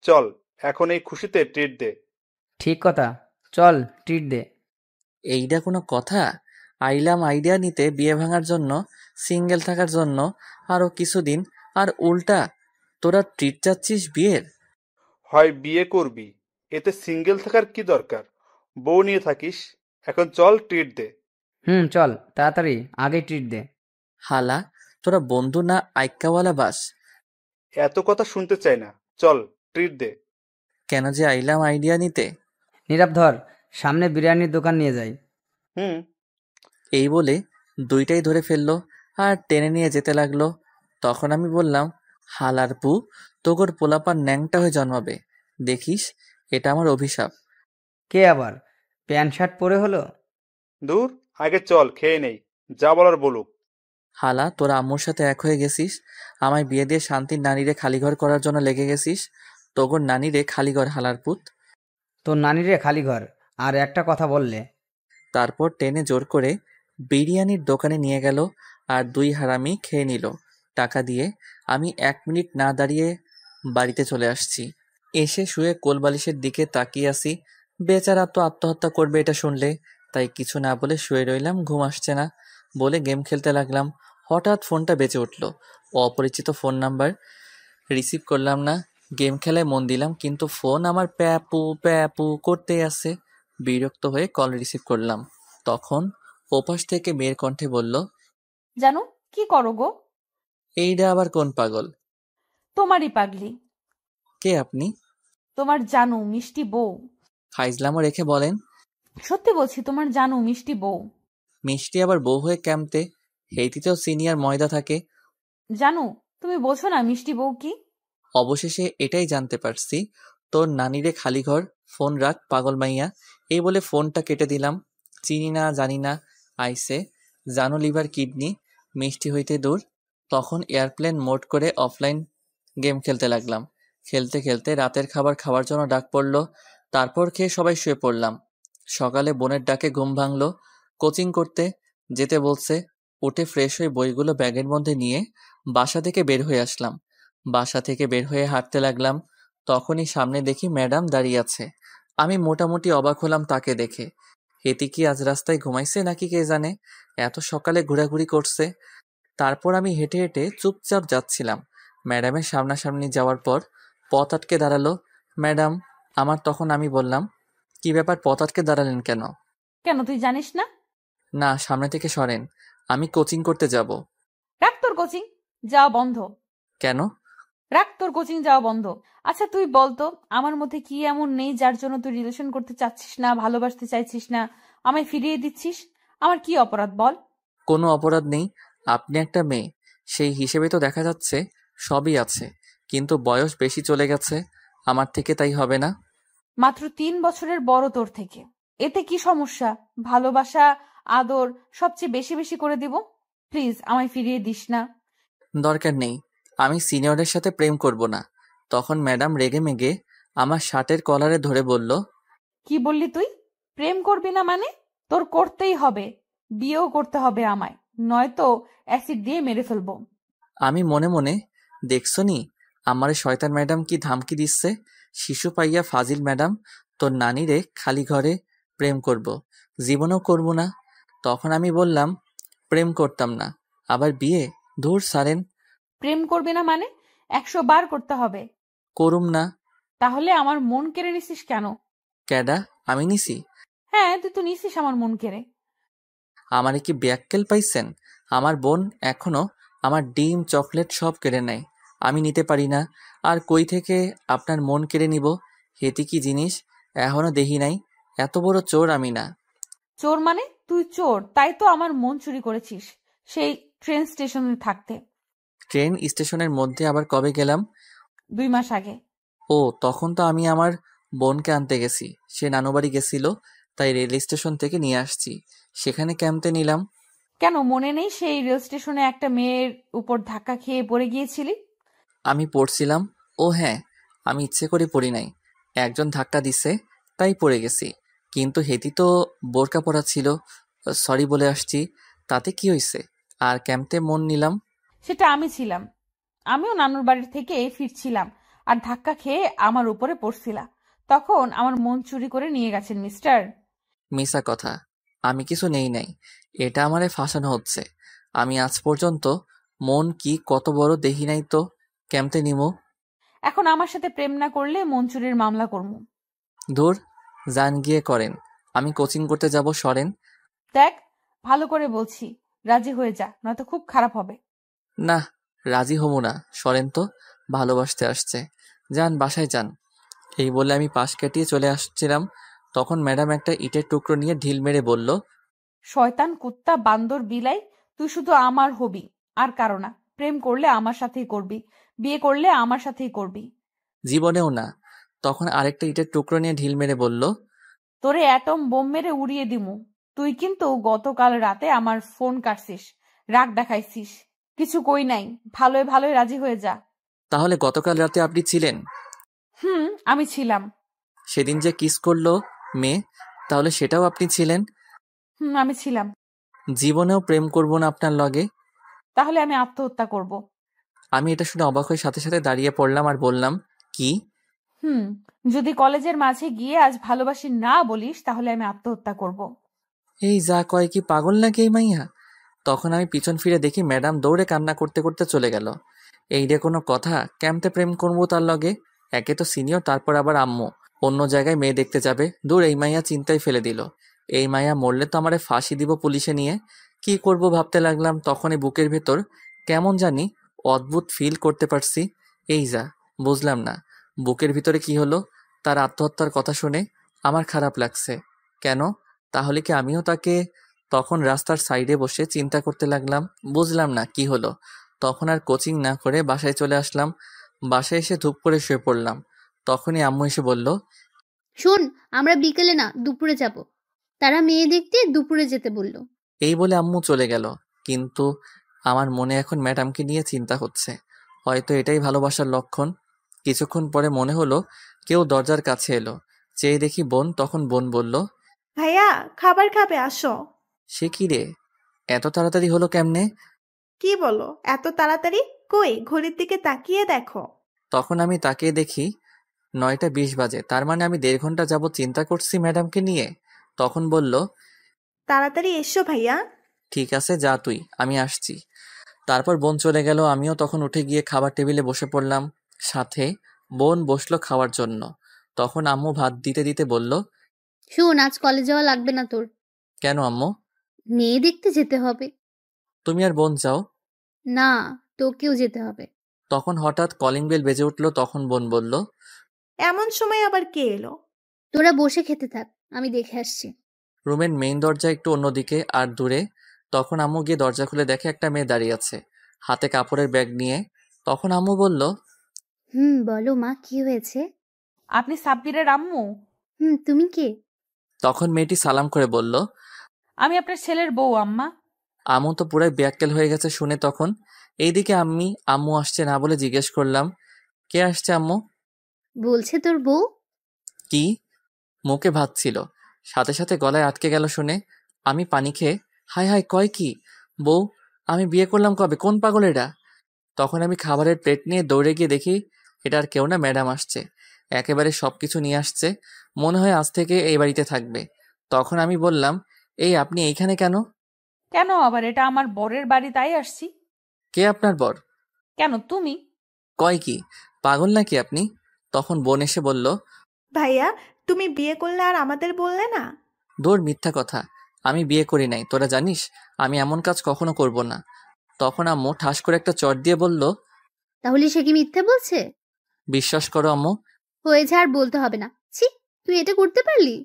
Speaker 5: চল এখন এই খুশিতে ট্রিট দে।
Speaker 8: ঠিক কথা, চল ট্রিট দে।
Speaker 1: এইটা কোনো কথা? আইলাম আইডিয়া নিতে বিয়ে ভাঙার জন্য, সিঙ্গেল থাকার জন্য আরো কিছুদিন, আর উল্টা তোরা ট্রিট চাচ্ছিস বিয়ের?
Speaker 5: হয় বিয়ে করবি, এতে সিঙ্গেল থাকার কি দরকার? বউ নিয়ে থাকিস। এখন চল ট্রিট দে।
Speaker 8: চল তাড়াতাড়ি আগে ট্রিট দে।
Speaker 1: হালা, তোরা বন্ধু না আইক্কাওয়ালা বাস?
Speaker 5: এত কথা শুনতে চাই না, চল ট্রিট দে।
Speaker 1: কেন যে আইলাম আইডিয়া নিতে।
Speaker 8: নীরব ধর, সামনে বিরিয়ানির দোকান নিয়ে যাই।
Speaker 1: এই বলে দুইটাই ধরে ফেললো আর টেনে নিয়ে যেতে লাগলো। তখন আমি বললাম, হালার পু, তোগর পোলাপান ন্যাংটা হয়ে জন্মাবে, দেখিস এটা আমার অভিশাপ।
Speaker 8: কে আবার প্যান্ট শার্ট পরে হলো?
Speaker 5: দূর, আগে চল খেয়ে নেই, যা বলার বলুক।
Speaker 1: হালা, তোরা আম্মুর সাথে এক হয়ে গেছিস, আমায় বিয়ে দিয়ে শান্তির নানীরে খালিঘর করার জন্য লেগে গেছিস। তোগর নানীরে খালিঘর, হালার পুত।
Speaker 8: তোর নানিরে খালি ঘর, আর একটা কথা বললে।
Speaker 1: তারপর টেনে জোর করে বিরিয়ানির দোকানে নিয়ে গেল আর 2 হারামি খেয়ে নিল টাকা দিয়ে। আমি 1 মিনিট না দাঁড়িয়ে বাড়িতে চলে আসছি। এসে শুয়ে কোলবালিশের দিকে তাকিয়ে আসি। বেচারা তো আত্মহত্যা করবে এটা শুনলে, তাই কিছু না বলে শুয়ে রইলাম। ঘুম আসছে না বলে গেম খেলতে লাগলাম। হঠাৎ ফোনটা বেজে উঠল, অপরিচিত ফোন নাম্বার। রিসিভ করলাম না, গেম খেলায় মন দিলাম, কিন্তু ফোন আমার প্যাপু প্যাপু করতেই আছে। বিরক্ত হয়ে কল রিসিভ করলাম। তখন ওপাশ থেকে মেয়ের কণ্ঠে বলল,
Speaker 3: জানো কি করো গো?
Speaker 1: এইটা আবার কোন পাগল?
Speaker 3: তোমারই পাগলি।
Speaker 1: কে আপনি?
Speaker 3: তোমার জানু মিষ্টি বউ।
Speaker 1: ফাইজলামও রেখে বলেন,
Speaker 3: সত্যি বলছি, তোমার জানু মিষ্টি বউ।
Speaker 1: মিষ্টি আবার বউ হয়ে ক্যাম্পতে? হেইতিতেও সিনিয়র ময়দা থাকে।
Speaker 3: জানু, তুমি বোঝো না মিষ্টি বউ কি?
Speaker 1: অবশেষে এটাই জানতে পারছি, তোর নানিরে খালি ঘর, ফোন রাখ পাগল মাইয়া। এই বলে ফোনটা কেটে দিলাম। চিনি না জানি না আইসে, জানো লিভার কিডনি, মিষ্টি হইতে দূর। তখন এয়ারপ্লেন মোড করে অফলাইন গেম খেলতে লাগলাম। খেলতে খেলতে রাতের খাবার খাওয়ার জন্য ডাক পড়লো। তারপর খেয়ে সবাই শুয়ে পড়লাম। সকালে বোনের ডাকে ঘুম ভাঙলো। কোচিং করতে যেতে বলছে। উঠে ফ্রেশ হয়ে বইগুলো ব্যাগের মধ্যে নিয়ে বাসা থেকে বের হয়ে আসলাম। বাসা থেকে বের হয়ে হাঁটতে লাগলাম। তখনই সামনে দেখি ম্যাডাম দাঁড়িয়ে আছে। আমি মোটামুটি অবাক হলাম তাকে দেখে। হেতি কি আজ রাস্তায় ঘুমাইছে নাকি কে জানে, এত সকালে ঘোরাঘুরি করছে। তারপর আমি হেঁটে হেঁটে চুপচাপ যাচ্ছিলাম। ম্যাডামের সামনাসামনি যাওয়ার পর পথ আটকে দাঁড়ালো ম্যাডাম আমার। তখন আমি বললাম, কি ব্যাপার, পথ আটকে দাঁড়ালেন কেন?
Speaker 3: কেন তুই জানিস না?
Speaker 1: না, সামনে থেকে সরেন, আমি কোচিং করতে যাব।
Speaker 3: রাখ তোর কোচিং, যাওয়া বন্ধ।
Speaker 1: কেন?
Speaker 3: রাখ তোর কোচিং যাওয়া বন্ধ। আচ্ছা তুই বলতো, আমার মধ্যে কি এমন নেই যার জন্য তুই রিলেশন করতে চাচ্ছিস না, ভালোবাসতে চাইছিস না, আমায় ফিরিয়ে দিচ্ছিস? আমার কি অপরাধ বল?
Speaker 1: কোনো অপরাধ নেই, আপনি একটা মেয়ে, সেই হিসেবে তো দেখা যাচ্ছে সবই আছে, কিন্তু বয়স বেশি চলে গেছে আমার থেকে, তাই হবে না?
Speaker 3: মাত্র 3 বছরের বড় তোর থেকে, এতে কি সমস্যা? ভালোবাসা, আদর সবচেয়ে বেশি বেশি করে দিব। প্লিজ আমায় ফিরিয়ে দিস না।
Speaker 1: দরকার নেই, আমি সিনিয়রের সাথে প্রেম করব না। তখন ম্যাডাম রেগে মেগে আমার শার্টের কলারে ধরে বলল,
Speaker 3: কি বললি তুই? প্রেম করবি না মানে? তোর করতেই হবে, বিয়েও করতে হবে আমায়, নয়তো অ্যাসিড দিয়ে মেরে ফেলবো।
Speaker 1: আমি মনে মনে, দেখছনি আমারে শয়তান ম্যাডাম কি ধামকি দিচ্ছে, শিশু পাইয়া ফাজিল ম্যাডাম, তোর নানিরে খালি ঘরে প্রেম করব, জীবনেও করব না। তখন আমি বললাম, প্রেম করতাম না, আবার বিয়ে? ধুর সারেন।
Speaker 3: প্রেম করবি না মানে 100 বার করতে হবে।
Speaker 1: করুম না।
Speaker 3: তাহলে আমার মন কেড়ে নিছিস কেন?
Speaker 1: ক্যাডা? আমি নিছি?
Speaker 3: হ্যাঁ, তুই তো নিছিস আমার মন কেড়ে।
Speaker 1: আমারে কি ব্যাককেল পাইছেন? আমার বোন এখনো আমার ডিম চকলেট সব কেড়ে নেয়, আমি নিতে পারি না, আর কই থেকে আপনার মন কেড়ে নিব? হেতি কি জিনিস এখনো দেখি নাই, এত বড় চোর আমি না।
Speaker 3: চোর মানে? তুই চোর, তাই তো আমার মন চুরি করেছিস সেই ট্রেন স্টেশনে থাকতে।
Speaker 1: ট্রেন স্টেশনের মধ্যে আবার কবে গেলাম?
Speaker 3: 2 মাস আগে।
Speaker 1: ও, তখন তো আমি আমার বোনকে আনতে গেছি, সে নানুবাড়ি গেছিল, তাই রেল স্টেশন থেকে নিয়ে আসছি, সেখানে ক্যাম্পে নিলাম।
Speaker 3: কেন মনে নেই সেই রেল স্টেশনে একটা মেয়ের উপর ধাক্কা খেয়ে পড়ে গিয়েছিলি?
Speaker 1: আমি পড়ছিলাম। ও হ্যাঁ, আমি ইচ্ছে করে পড়ি নাই, একজন ধাক্কা দিছে তাই পড়ে গেছি, কিন্তু হেতি তো বোরকা পরা ছিল, সরি বলে আসছি, তাতে কি হইছে? আর ক্যাম্পে মন নিলাম।
Speaker 3: সেটা আমি ছিলাম, আমিও নানুর বাড়ির থেকে ফিরছিলাম আর ধাক্কা খেয়ে আমার উপরে পড়ছিলা, তখন আমার মন চুরি করে নিয়ে গেছেন মিস্টার।
Speaker 1: মিছা কথা, আমি কিছু নেই নাই, এটা আমারে ফাঁসানো হচ্ছে। আমি আজ পর্যন্ত মন কি কত বড় দেখি নাই তো ক্যাম্পে নিমো।
Speaker 3: এখন আমার সাথে প্রেম না করলে মন চুরির মামলা করবো।
Speaker 1: দূর যান, গিয়ে করেন, আমি কোচিং করতে যাব, সরেন।
Speaker 3: দেখ, ভালো করে বলছি, রাজি হয়ে যা, নয়তো খুব খারাপ হবে।
Speaker 1: না, রাজি হব না, সরেন তো, ভালোবাসতে আসছে, যান বাসায় যান। এই বলে আমি পাশ কাটিয়ে চলে আসছিলাম, তখন ম্যাডাম একটা ইটের টুকরো নিয়ে ঢিল মেরে বলল,
Speaker 3: শয়তান, কুত্তা, বান্দর, বিলাই, তুই শুধু আমার হবি, আর কারো না। প্রেম করলে আমার সাথেই করবি, বিয়ে করলে আমার সাথেই করবি।
Speaker 1: জীবনেও না। তখন আরেকটা ইটের টুকরো নিয়ে ঢিল মেরে বলল,
Speaker 3: তোরে অ্যাটম বোম মেরে উড়িয়ে দিমু। তুই কিন্তু গতকাল রাতে আমার ফোন কাটছিস, রাগ দেখাইছিস। কিছু কই নাই, ভালোই ভালোই রাজি হয়ে যা।
Speaker 1: তাহলে গতকাল রাতে আপনি ছিলেন?
Speaker 3: আমি ছিলাম।
Speaker 1: সেদিন যে কিস করলো মেয়ে, তাহলে সেটাও আপনি ছিলেন?
Speaker 3: আমি ছিলাম।
Speaker 1: জীবনেও প্রেম করব না আপনার লগে।
Speaker 3: তাহলে আমি আত্মহত্যা করব।
Speaker 1: আমি এটা শুনে অবাক হয়ে সাথে সাথে দাঁড়িয়ে পড়লাম আর বললাম, কি?
Speaker 3: যদি কলেজের মাঝে গিয়ে আজ ভালোবাসি না বলিস, তাহলে আমি আত্মহত্যা করব।
Speaker 1: এই যা কয়, কি পাগল নাকি এই মাইয়া? তখন আমি পিছন ফিরে দেখি ম্যাডাম দৌড়ে কান্না করতে করতে চলে গেল। এই রে কোনো কথা, ক্যাম্পে প্রেম করবো তার লগে? একে তো সিনিয়র, তারপর আবার আম্মু অন্য জায়গায় মেয়ে দেখতে যাবে। দূর, এই মাইয়া চিন্তায় ফেলে দিল। এই মাইয়া মরলে তো আমারে ফাঁসি দিব পুলিশে নিয়ে। কি করব ভাবতে লাগলাম, তখনই বুকের ভেতর কেমন জানি অদ্ভুত ফিল করতে পারছি। এই যা, বুঝলাম না বুকের ভিতরে কি হলো। তার আত্মহত্যার কথা শুনে আমার খারাপ লাগছে। কেন? তাহলে কি আমিও তাকে? তখন রাস্তার সাইডে বসে চিন্তা করতে লাগলাম, বুঝলাম না কি হলো। তখন আর কোচিং না করে বাসায় চলে আসলাম। বাসায় এসে ধূপ করে শুয়ে পড়লাম। তখনই আম্মু এসে বলল,
Speaker 2: শোন, আমরা বিকেলে না দুপুরে যাব। তারা মেয়ে দেখতে দুপুরে যেতে বলল।
Speaker 1: এই বলে আম্মু চলে গেল। কিন্তু আমার মনে এখন ম্যাডামকে নিয়ে চিন্তা হচ্ছে। হয়তো এটাই ভালোবাসার লক্ষণ। কিছুক্ষণ পরে মনে হলো কেউ দরজার কাছে এলো। চেয়ে দেখি বোন। তখন বোন বলল,
Speaker 4: ভাইয়া, খাবার খাবে, আসো।
Speaker 1: সে কি রে, এত তাড়াতাড়ি হলো কেমনে?
Speaker 4: কি বলো এত তাড়াতাড়ি? কই, ঘড়ির দিকে তাকিয়ে দেখো।
Speaker 1: তখন আমি তাকিয়ে দেখি 9টা 20 বাজে, তার মানে আমি 1.5 ঘন্টা যাবত চিন্তা করছি ম্যাডামকে নিয়ে। তখন বলল,
Speaker 4: তাড়াতাড়ি এসো ভাইয়া।
Speaker 1: ঠিক আছে, যা তুই, আমি আসছি। তারপর বোন চলে গেল। আমিও তখন উঠে গিয়ে খাবার টেবিলে বসে পড়লাম। সাথে বোন বসলো খাওয়ার জন্য। তখন আম্মু ভাত দিতে দিতে বলল,
Speaker 2: শোন, আজ কলেজ যাওয়া লাগবে না তোর।
Speaker 1: কেন আম্মু?
Speaker 2: মেয়ে দেখতে যেতে হবে।
Speaker 1: তুমি আর বোন যাও?
Speaker 2: না, তোকেও যেতে হবে।
Speaker 1: তখন হঠাৎ কলিং বেল বেজে উঠলো। তখন বোন বলল,
Speaker 4: এমন সময় আবার কে এলো?
Speaker 2: তোরা বসে খেতে থাক, আমি দেখে আসছি।
Speaker 1: রুমের মেইন দরজা একটু অন্যদিকে আর দূরে। তখন আম্মু গিয়ে দরজা খুলে দেখে একটা মেয়ে দাঁড়িয়ে আছে। হাতে কাপড়ের ব্যাগ নিয়ে। তখন আম্মু বলল,
Speaker 2: বলো মা, কি হয়েছে?
Speaker 3: আপনি সাব্বিরের আম্মু?
Speaker 2: তুমি কে?
Speaker 1: তখন মেয়েটি সালাম করে বলল,
Speaker 3: আমি আপনার ছেলের বউ আম্মা।
Speaker 1: আম্মু তো পুরাই ব্যাককেল হয়ে গেছে শুনে। তখন এইদিকে আম্মু আসছে না বলে জিজ্ঞেস করলাম, কে আসছে আম্মু?
Speaker 2: বলছে তোর বউ।
Speaker 1: কি? মুখে ভাত ছিল, সাথে সাথে গলায় আটকে গেল শুনে। আমি পানি খেয়ে, হায় হায়, কয় কি? বউ? আমি বিয়ে করলাম কবে? কোন পাগল এটা? তখন আমি খাবারের প্লেট নিয়ে দৌড়ে গিয়ে দেখি এটা আর কেউ না, ম্যাডাম আসছে। একেবারে সবকিছু নিয়ে আসছে, মনে হয় আজ থেকে এই বাড়িতে থাকবে। তখন আমি বললাম, এই আপনি এইখানে কেন?
Speaker 3: কেন আবার? এটা আমার বরের বাড়ি, তাই আসছি।
Speaker 1: কে আপনার বর?
Speaker 3: কেন, তুমি?
Speaker 1: কয় কি, পাগল নাকি আপনি? তখন বোন এসে বলল,
Speaker 4: ভাইয়া, তুমি বিয়ে করলে আর আমাদের বললে না?
Speaker 1: দৌড়, মিথ্যা কথা, আমি বিয়ে করি নাই। তোরা জানিস আমি এমন কাজ কখনো করব না। তখন আম্মু ঠাস করে একটা চট দিয়ে বলল,
Speaker 2: তাহলে সে কি মিথ্যে বলছে?
Speaker 1: বিশ্বাস করো আম্মু।
Speaker 2: হয়েছে, আর বলতে হবে না। ছি, তুই এটা করতে পারলি?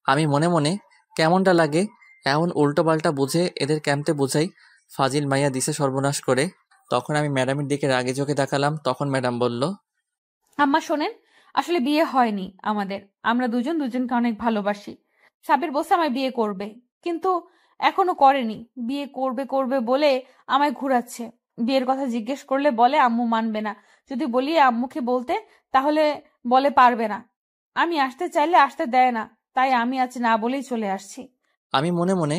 Speaker 1: আমি মনে মনে কেমনটা লাগে এমন উল্টো পাল্টা বুঝে এদের ক্যাম্পে বুঝাই, ফাজিল মাইয়া দিছে সর্বনাশ করে। তখন আমি ম্যাডামের দিকে রাগে চোখে তাকালাম। তখন ম্যাডাম বলল,
Speaker 3: আম্মা শোনেন, আসলে বিয়ে হয়নি আমাদের। আমরা দুজন দুজনকে অনেক ভালোবাসি। সাবির বলছে আমায় বিয়ে করবে, কিন্তু এখনো করেনি। বিয়ে করবে করবে বলে আমায় ঘুরাচ্ছে। বিয়ের কথা জিজ্ঞেস করলে বলে আম্মু মানবে না। যদি বলি আম্মুকে বলতে, তাহলে বলে পারবে না। আমি আসতে চাইলে আসতে দেয় না, তাই আমি আজ না বলেই চলে আসছি।
Speaker 1: আমি মনে মনে,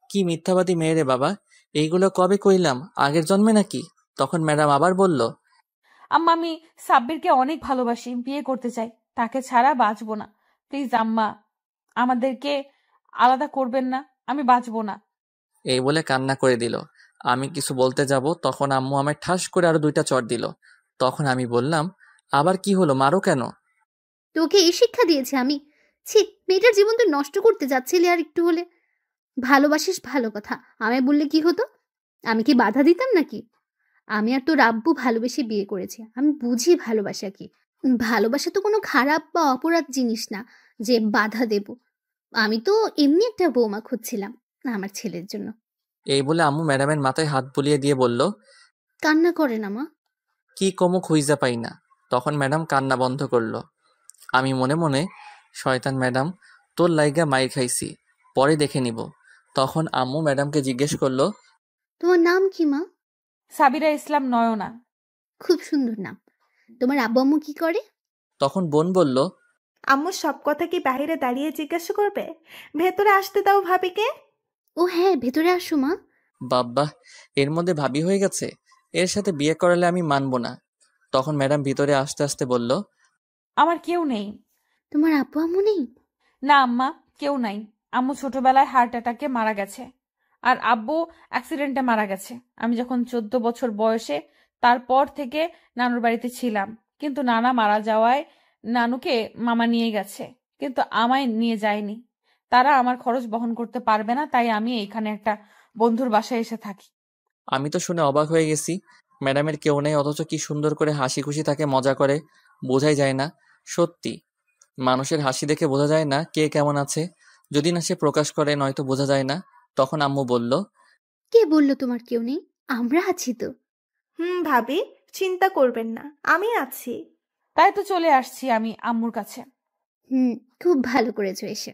Speaker 1: কি মিথ্যাবাদী মেয়ে রে বাবা, এইগুলো কবে কইলাম, আগের জন্মে নাকি? তখন ম্যাডাম আবার বলল,
Speaker 3: আম্মা, আমি সাব্বিরকে অনেক ভালোবাসি, বিয়ে করতে চাই। তাকে ছাড়া বাঁচবো না। প্লিজ আম্মা, আমাদেরকে আলাদা করবেন না, আমি বাঁচবো না।
Speaker 1: এই বলে কান্না করে দিল। আমি কিছু বলতে যাব, তখন আম্মু আমায় ঠাস করে আরো 2টা চড় দিল। তখন আমি বললাম, আবার কি হলো, মারো কেন?
Speaker 2: তোকে এই শিক্ষা দিয়েছি আমি? ছি, মেয়েটার জীবন তুই নষ্ট করতে যাচ্ছিলি আর একটু হলে। ভালোবাসিস ভালো কথা, আমায় বললে কি হতো? আমি কি বাধা দিতাম নাকি? আমি আর তোর আব্বু ভালোবেসে বিয়ে করেছি, আমি বুঝি ভালোবাসা কি। ভালোবাসা তো কোনো খারাপ বা অপরাধ জিনিস না যে বাধা দেব। আমি তো এমনি একটা বৌমা খুঁজছিলাম আমার ছেলের জন্য।
Speaker 1: এই বলে আম্মু ম্যাডামের মাথায় হাত বুলিয়ে দিয়ে বলল,
Speaker 2: কান্না করে না মা।
Speaker 1: কি কমু খুঁজা পাই না। তখন ম্যাডাম কান্না বন্ধ করলো। আমি মনে মনে, শয়তান ম্যাডাম, তোর লাইগা মাইর খাইছি, পরে দেখে নিব। তখন আম্মু ম্যাডামকে জিজ্ঞেস করলো,
Speaker 2: তোমার নাম কি মা?
Speaker 3: সাবিরা ইসলাম নয়না।
Speaker 2: খুব সুন্দর নাম। তোমার আব্বু আম্মু কি করে?
Speaker 1: তখন বোন বলল,
Speaker 4: আম্মু সব কথা কি বাইরে দাঁড়িয়ে জিজ্ঞাসা করবে? ভেতরে আসতে দাও ভাবিকে।
Speaker 2: ও হ্যাঁ, ভেতরে আসো মা।
Speaker 1: বাব্বা, এর মধ্যে ভাবি হয়ে গেছে, এর সাথে বিয়ে করালে আমি মানব না। তখন ম্যাডাম ভিতরে আস্তে আস্তে বলল,
Speaker 3: আমার কেউ নেই।
Speaker 2: তোমার আব্বু আম্মু নেই?
Speaker 3: না আম্মা, কেউ নাই। আম্মু ছোটবেলায় হার্ট অ্যাটাকে মারা গেছে, আর আব্বু অ্যাক্সিডেন্টে মারা গেছে আমি যখন 14 বছর বয়সে। তারপর থেকে নানুর বাড়িতে ছিলাম, কিন্তু নানা মারা যাওয়ায় নানুকে মামা নিয়ে গেছে, কিন্তু আমায় নিয়ে যায়নি। তারা আমার খরচ বহন করতে পারবে না, তাই আমি এখানে একটা বন্ধুর বাসায় এসে থাকি।
Speaker 1: আমি তো শুনে অবাক হয়ে গেছি। ম্যাডামের কেউ নেই, অথচ কি সুন্দর করে হাসি খুশি থাকে, মজা করে, বোঝাই যায় না। সত্যি, মানুষের হাসি দেখে বোঝা যায় না কে কেমন আছে, যদি না সে প্রকাশ করে, নয়তো বোঝা যায় না। তখন আম্মু বলল,
Speaker 2: কে বললো তোমার কেউ নেই? আমরা আছি তো।
Speaker 4: ভাবি, চিন্তা করবেন না, আমি আছি।
Speaker 3: তাই তো চলে আসছি আমি আম্মুর কাছে।
Speaker 2: খুব ভালো করেছো এসে,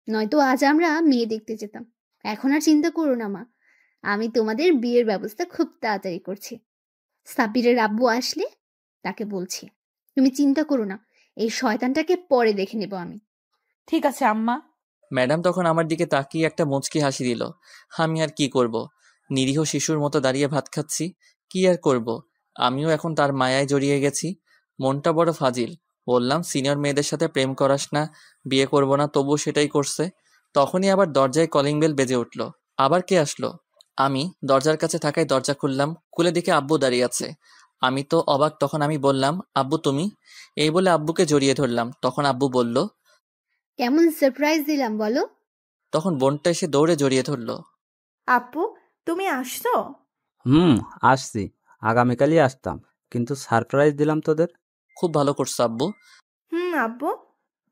Speaker 2: নয়তো আজ আমরা মেয়ে দেখতে যেতাম। এখন আর চিন্তা করো না মা, আমি তোমাদের বিয়ের ব্যবস্থা খুব তাড়াতাড়ি করছি। সাব্বিরের আব্বু আসলে তাকে বলছি। তুমি চিন্তা করো না, এই শয়তানটাকে পরে দেখে নেব আমি।
Speaker 3: ঠিক আছে আম্মা।
Speaker 1: ম্যাডাম তখন আমার দিকে তাকিয়ে একটা মুচকি হাসি দিল। আমি আর কি করব, নিরীহ শিশুর মতো দাঁড়িয়ে ভাত খাচ্ছি। কি আর করব, আমিও এখন তার মায়ায় জড়িয়ে গেছি। মনটা বড় ফাজিল। বললাম, সিনিয়র মেয়েদের সাথে প্রেম করাস না, বিয়ে করব না, তবুও সেটাই করছে। তখনই আবার দরজায় কলিং বেল বেজে উঠল। আবার কে আসলো? আমি দরজার কাছে থাকায় দরজা খুললাম, খুলে দেখে আব্বু দাঁড়িয়ে আছে। আমি তো অবাক। তখন আমি বললাম, আব্বু তুমি? এই বলে আব্বুকে জড়িয়ে ধরলাম। তখন আব্বু বলল,
Speaker 2: কেমন সারপ্রাইজ দিলাম বলো?
Speaker 1: তখন বোনটা এসে দৌড়ে জড়িয়ে ধরলো।
Speaker 4: আপু, তুমি আসছো?
Speaker 7: আসছি। আগামীকালই আসতাম, কিন্তু সারপ্রাইজ দিলাম তোদের।
Speaker 1: খুব ভালো করছো আব্বু।
Speaker 4: আব্বু,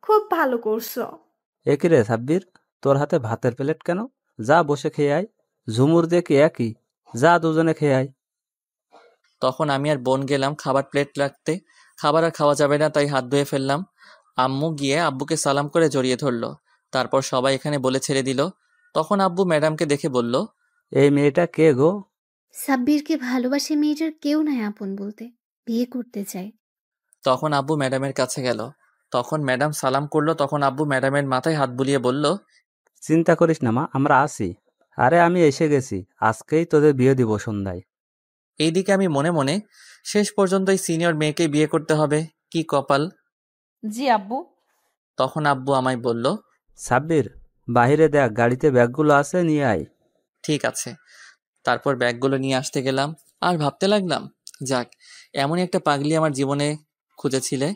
Speaker 4: খুব ভালো করছো।
Speaker 7: একই রে সাব্বির, তোর হাতে ভাতের প্লেট কেন? যা বসে খেয়ে আয়। ঝুমুর দিয়ে কি একই, যা দুজনে খেয়ে আয়।
Speaker 1: তখন আমি আর বোন গেলাম খাবার প্লেট রাখতে। খাবার আর খাওয়া যাবে না, তাই হাত ধুয়ে ফেললাম। আম্মু গিয়ে আব্বুকে সালাম করে জড়িয়ে ধরলো। তারপর সবাই এখানে বলে ছেড়ে দিল। তখন আব্বু ম্যাডামকে দেখে বলল,
Speaker 7: এই মেয়েটা কে গো?
Speaker 2: সাব্বিরকে ভালোবাসে মেয়েটার কেউ নাই আপন বলতে, বিয়ে করতে চায়।
Speaker 1: তখন আব্বু ম্যাডামের কাছে গেল। তখন ম্যাডাম সালাম করলো। তখন আব্বু ম্যাডামের মাথায় হাত বুলিয়ে বলল,
Speaker 7: চিন্তা করিস না মা, আমরা আছি। আরে আমি এসে গেছি, আজকেই তোদের বিয়ে দিব সন্ধ্যায়।
Speaker 1: এইদিকে আমি মনে মনে, শেষ পর্যন্ত এই সিনিয়র মেয়েকে বিয়ে করতে হবে, কি কপাল।
Speaker 3: জি আব্বু।
Speaker 1: তখন আব্বু আমায় বলল,
Speaker 7: সাব্বির, বাহিরে দেখ, গাড়িতে ব্যাগগুলো আছে, নিয়ে আয়।
Speaker 1: ঠিক আছে। তারপর ব্যাগগুলো নিয়ে আসতে গেলাম আর ভাবতে লাগলাম, যাক, এমনই একটা পাগলি আমার জীবনে খুঁজেছিলে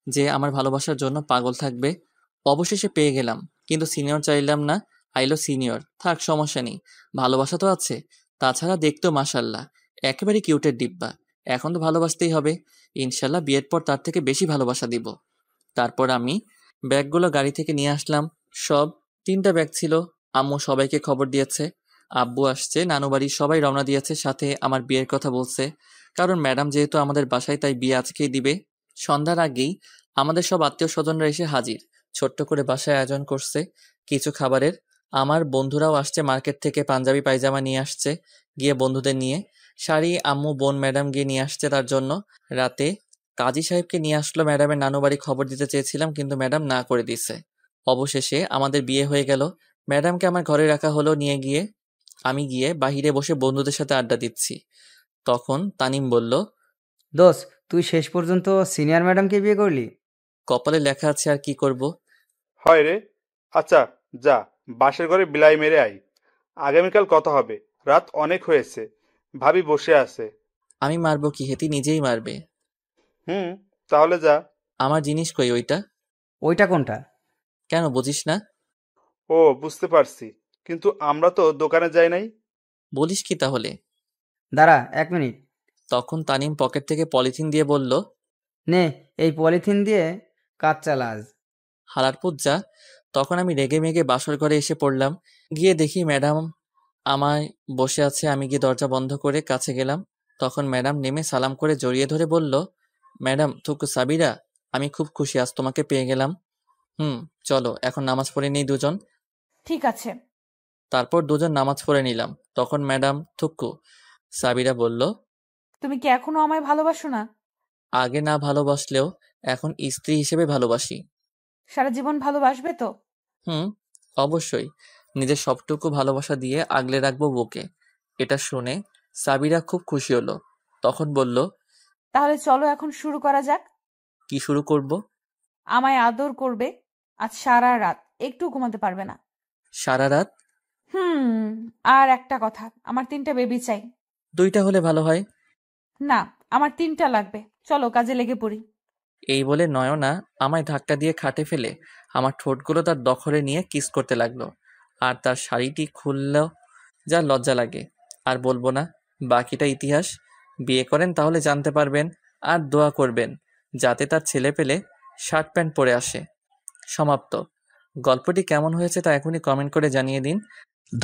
Speaker 1: যে আমার ভালোবাসার জন্য পাগল থাকবে। অবশেষে পেয়ে গেলাম, কিন্তু সিনিয়র চাইলাম না, আইলো সিনিয়র। থাক, সমস্যা নেই, ভালোবাসা তো আছে। তাছাড়া দেখতেও মাশাল্লাহ একেবারে কিউটের ডিব্বা। এখন তো ভালোবাসতেই হবে, ইনশাল্লাহ বিয়ের পর তার থেকে বেশি ভালোবাসা দিব। তারপর আমি ব্যাগগুলো গাড়ি থেকে নিয়ে আসলাম। সব 3টা ব্যাগ ছিল। আম্মু সবাইকে খবর দিয়েছে, আব্বু আসছে, নানু বাড়ির সবাই রওনা দিয়েছে, সাথে আমার বিয়ের কথা বলছে। কারণ ম্যাডাম যেহেতু আমাদের বাসায়, তাই বিয়ে আজকেই দিবে। সন্ধ্যার আগেই আমাদের সব আত্মীয় স্বজনরা এসে হাজির। ছোট্ট করে বাসায় আয়োজন করছে কিছু খাবারের। আমার বন্ধুরাও আসছে, মার্কেট থেকে পাঞ্জাবি পায়জামা নিয়ে আসছে গিয়ে বন্ধুদের নিয়ে। শাড়ি আম্মু বোন ম্যাডাম গিয়ে নিয়ে আসছে তার জন্য। রাতে কাজী সাহেবকে নিয়ে আসলো ম্যাডামের নানু বাড়ি। খবর দিতে চেয়েছিলাম, কিন্তু ম্যাডাম না করে দিছে। অবশেষে আমাদের বিয়ে হয়ে গেল। ম্যাডামকে আমার ঘরে রাখা হলো। আমি গিয়ে বাহিরে বসে বন্ধুদের সাথে আড্ডা দিচ্ছি। তখন তানিম বলল,
Speaker 8: দোস্ত, তুই শেষ পর্যন্ত সিনিয়র ম্যাডামকে বিয়ে করলি?
Speaker 1: কপালে লেখা আছে, আর কি করব।
Speaker 5: হয় রে। আচ্ছা, যা, বাসের ঘরে বিলাই মেরে আই। আগামীকাল কথা হবে, রাত অনেক হয়েছে। ভাবি বসে আছে।
Speaker 1: আমি মারবো কি, হেতি নিজেই মারবে।
Speaker 5: তাহলে যা।
Speaker 1: আমার জিনিস কই ওইটা?
Speaker 8: ওইটা কোনটা?
Speaker 1: কেন বুঝিস না?
Speaker 5: ও, বুঝতে পারছি, কিন্তু আমরা তো দোকানে যাই নাই।
Speaker 1: বলিস কি তাহলে?
Speaker 8: দাঁড়া 1 মিনিট।
Speaker 1: তখন তানিম পকেট থেকে পলিথিন দিয়ে বলল,
Speaker 8: নে, এই পলিথিন দিয়ে কাজ চালা আজ।
Speaker 1: হালার পুজ্জা। তখন আমি রেগে মেগে বাসর ঘরে এসে পড়লাম। গিয়ে দেখি ম্যাডাম আমায় বসে আছে। আমি গিয়ে দরজা বন্ধ করে কাছে গেলাম। তখন ম্যাডাম নেমে সালাম করে জড়িয়ে ধরে বলল, ম্যাডাম থুকু সাবিরা, আমি খুব খুশি আজ তোমাকে পেয়ে গেলাম। চলো এখন নামাজ পড়ে নেই দুজন।
Speaker 3: ঠিক আছে।
Speaker 1: তারপর দুজন নামাজ পড়ে নিলাম। তখন ম্যাডাম থুকু সাবিরা বলল,
Speaker 3: তুমি কি এখনো আমায় ভালোবাসো না?
Speaker 1: আগে না ভালোবাসলেও এখন স্ত্রী হিসেবে ভালোবাসি।
Speaker 3: সারা জীবন ভালোবাসবে তো?
Speaker 1: অবশ্যই। নিজের সবটুকু ভালোবাসা দিয়ে আগলে রাখবো বুকে। এটা শুনে সাবিরা খুব খুশি হলো। তখন বলল,
Speaker 3: তাহলে চলো এখন শুরু করা যাক।
Speaker 1: কি শুরু করব?
Speaker 3: আমায় আদর করবে আজ সারা রাত, একটু ঘুমাতে পারবে না।
Speaker 1: সারা রাত?
Speaker 3: আর একটা কথা, আমার 3টা বেবি চাই।
Speaker 1: 2টা হলে ভালো হয়।
Speaker 3: না, আমার 3টা লাগবে। চলো কাজে লেগে পড়ি।
Speaker 1: এই বলে নয়না আমায় ধাক্কা দিয়ে খাটে ফেলে আমার ঠোঁটগুলো তার দখলে নিয়ে কিস করতে লাগলো। আর তার শাড়িটি খুললেও যা লজ্জা লাগে। আর বলবো না, বাকিটা ইতিহাস। বিয়ে করেন তাহলে জানতে পারবেন। আর দোয়া করবেন যাতে তার ছেলে পেলে শার্ট প্যান্ট পরে আসে। সমাপ্ত। গল্পটি কেমন হয়েছে তা এখনই কমেন্ট করে জানিয়ে দিন।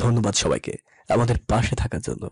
Speaker 10: ধন্যবাদ সবাইকে আমাদের পাশে থাকার জন্য।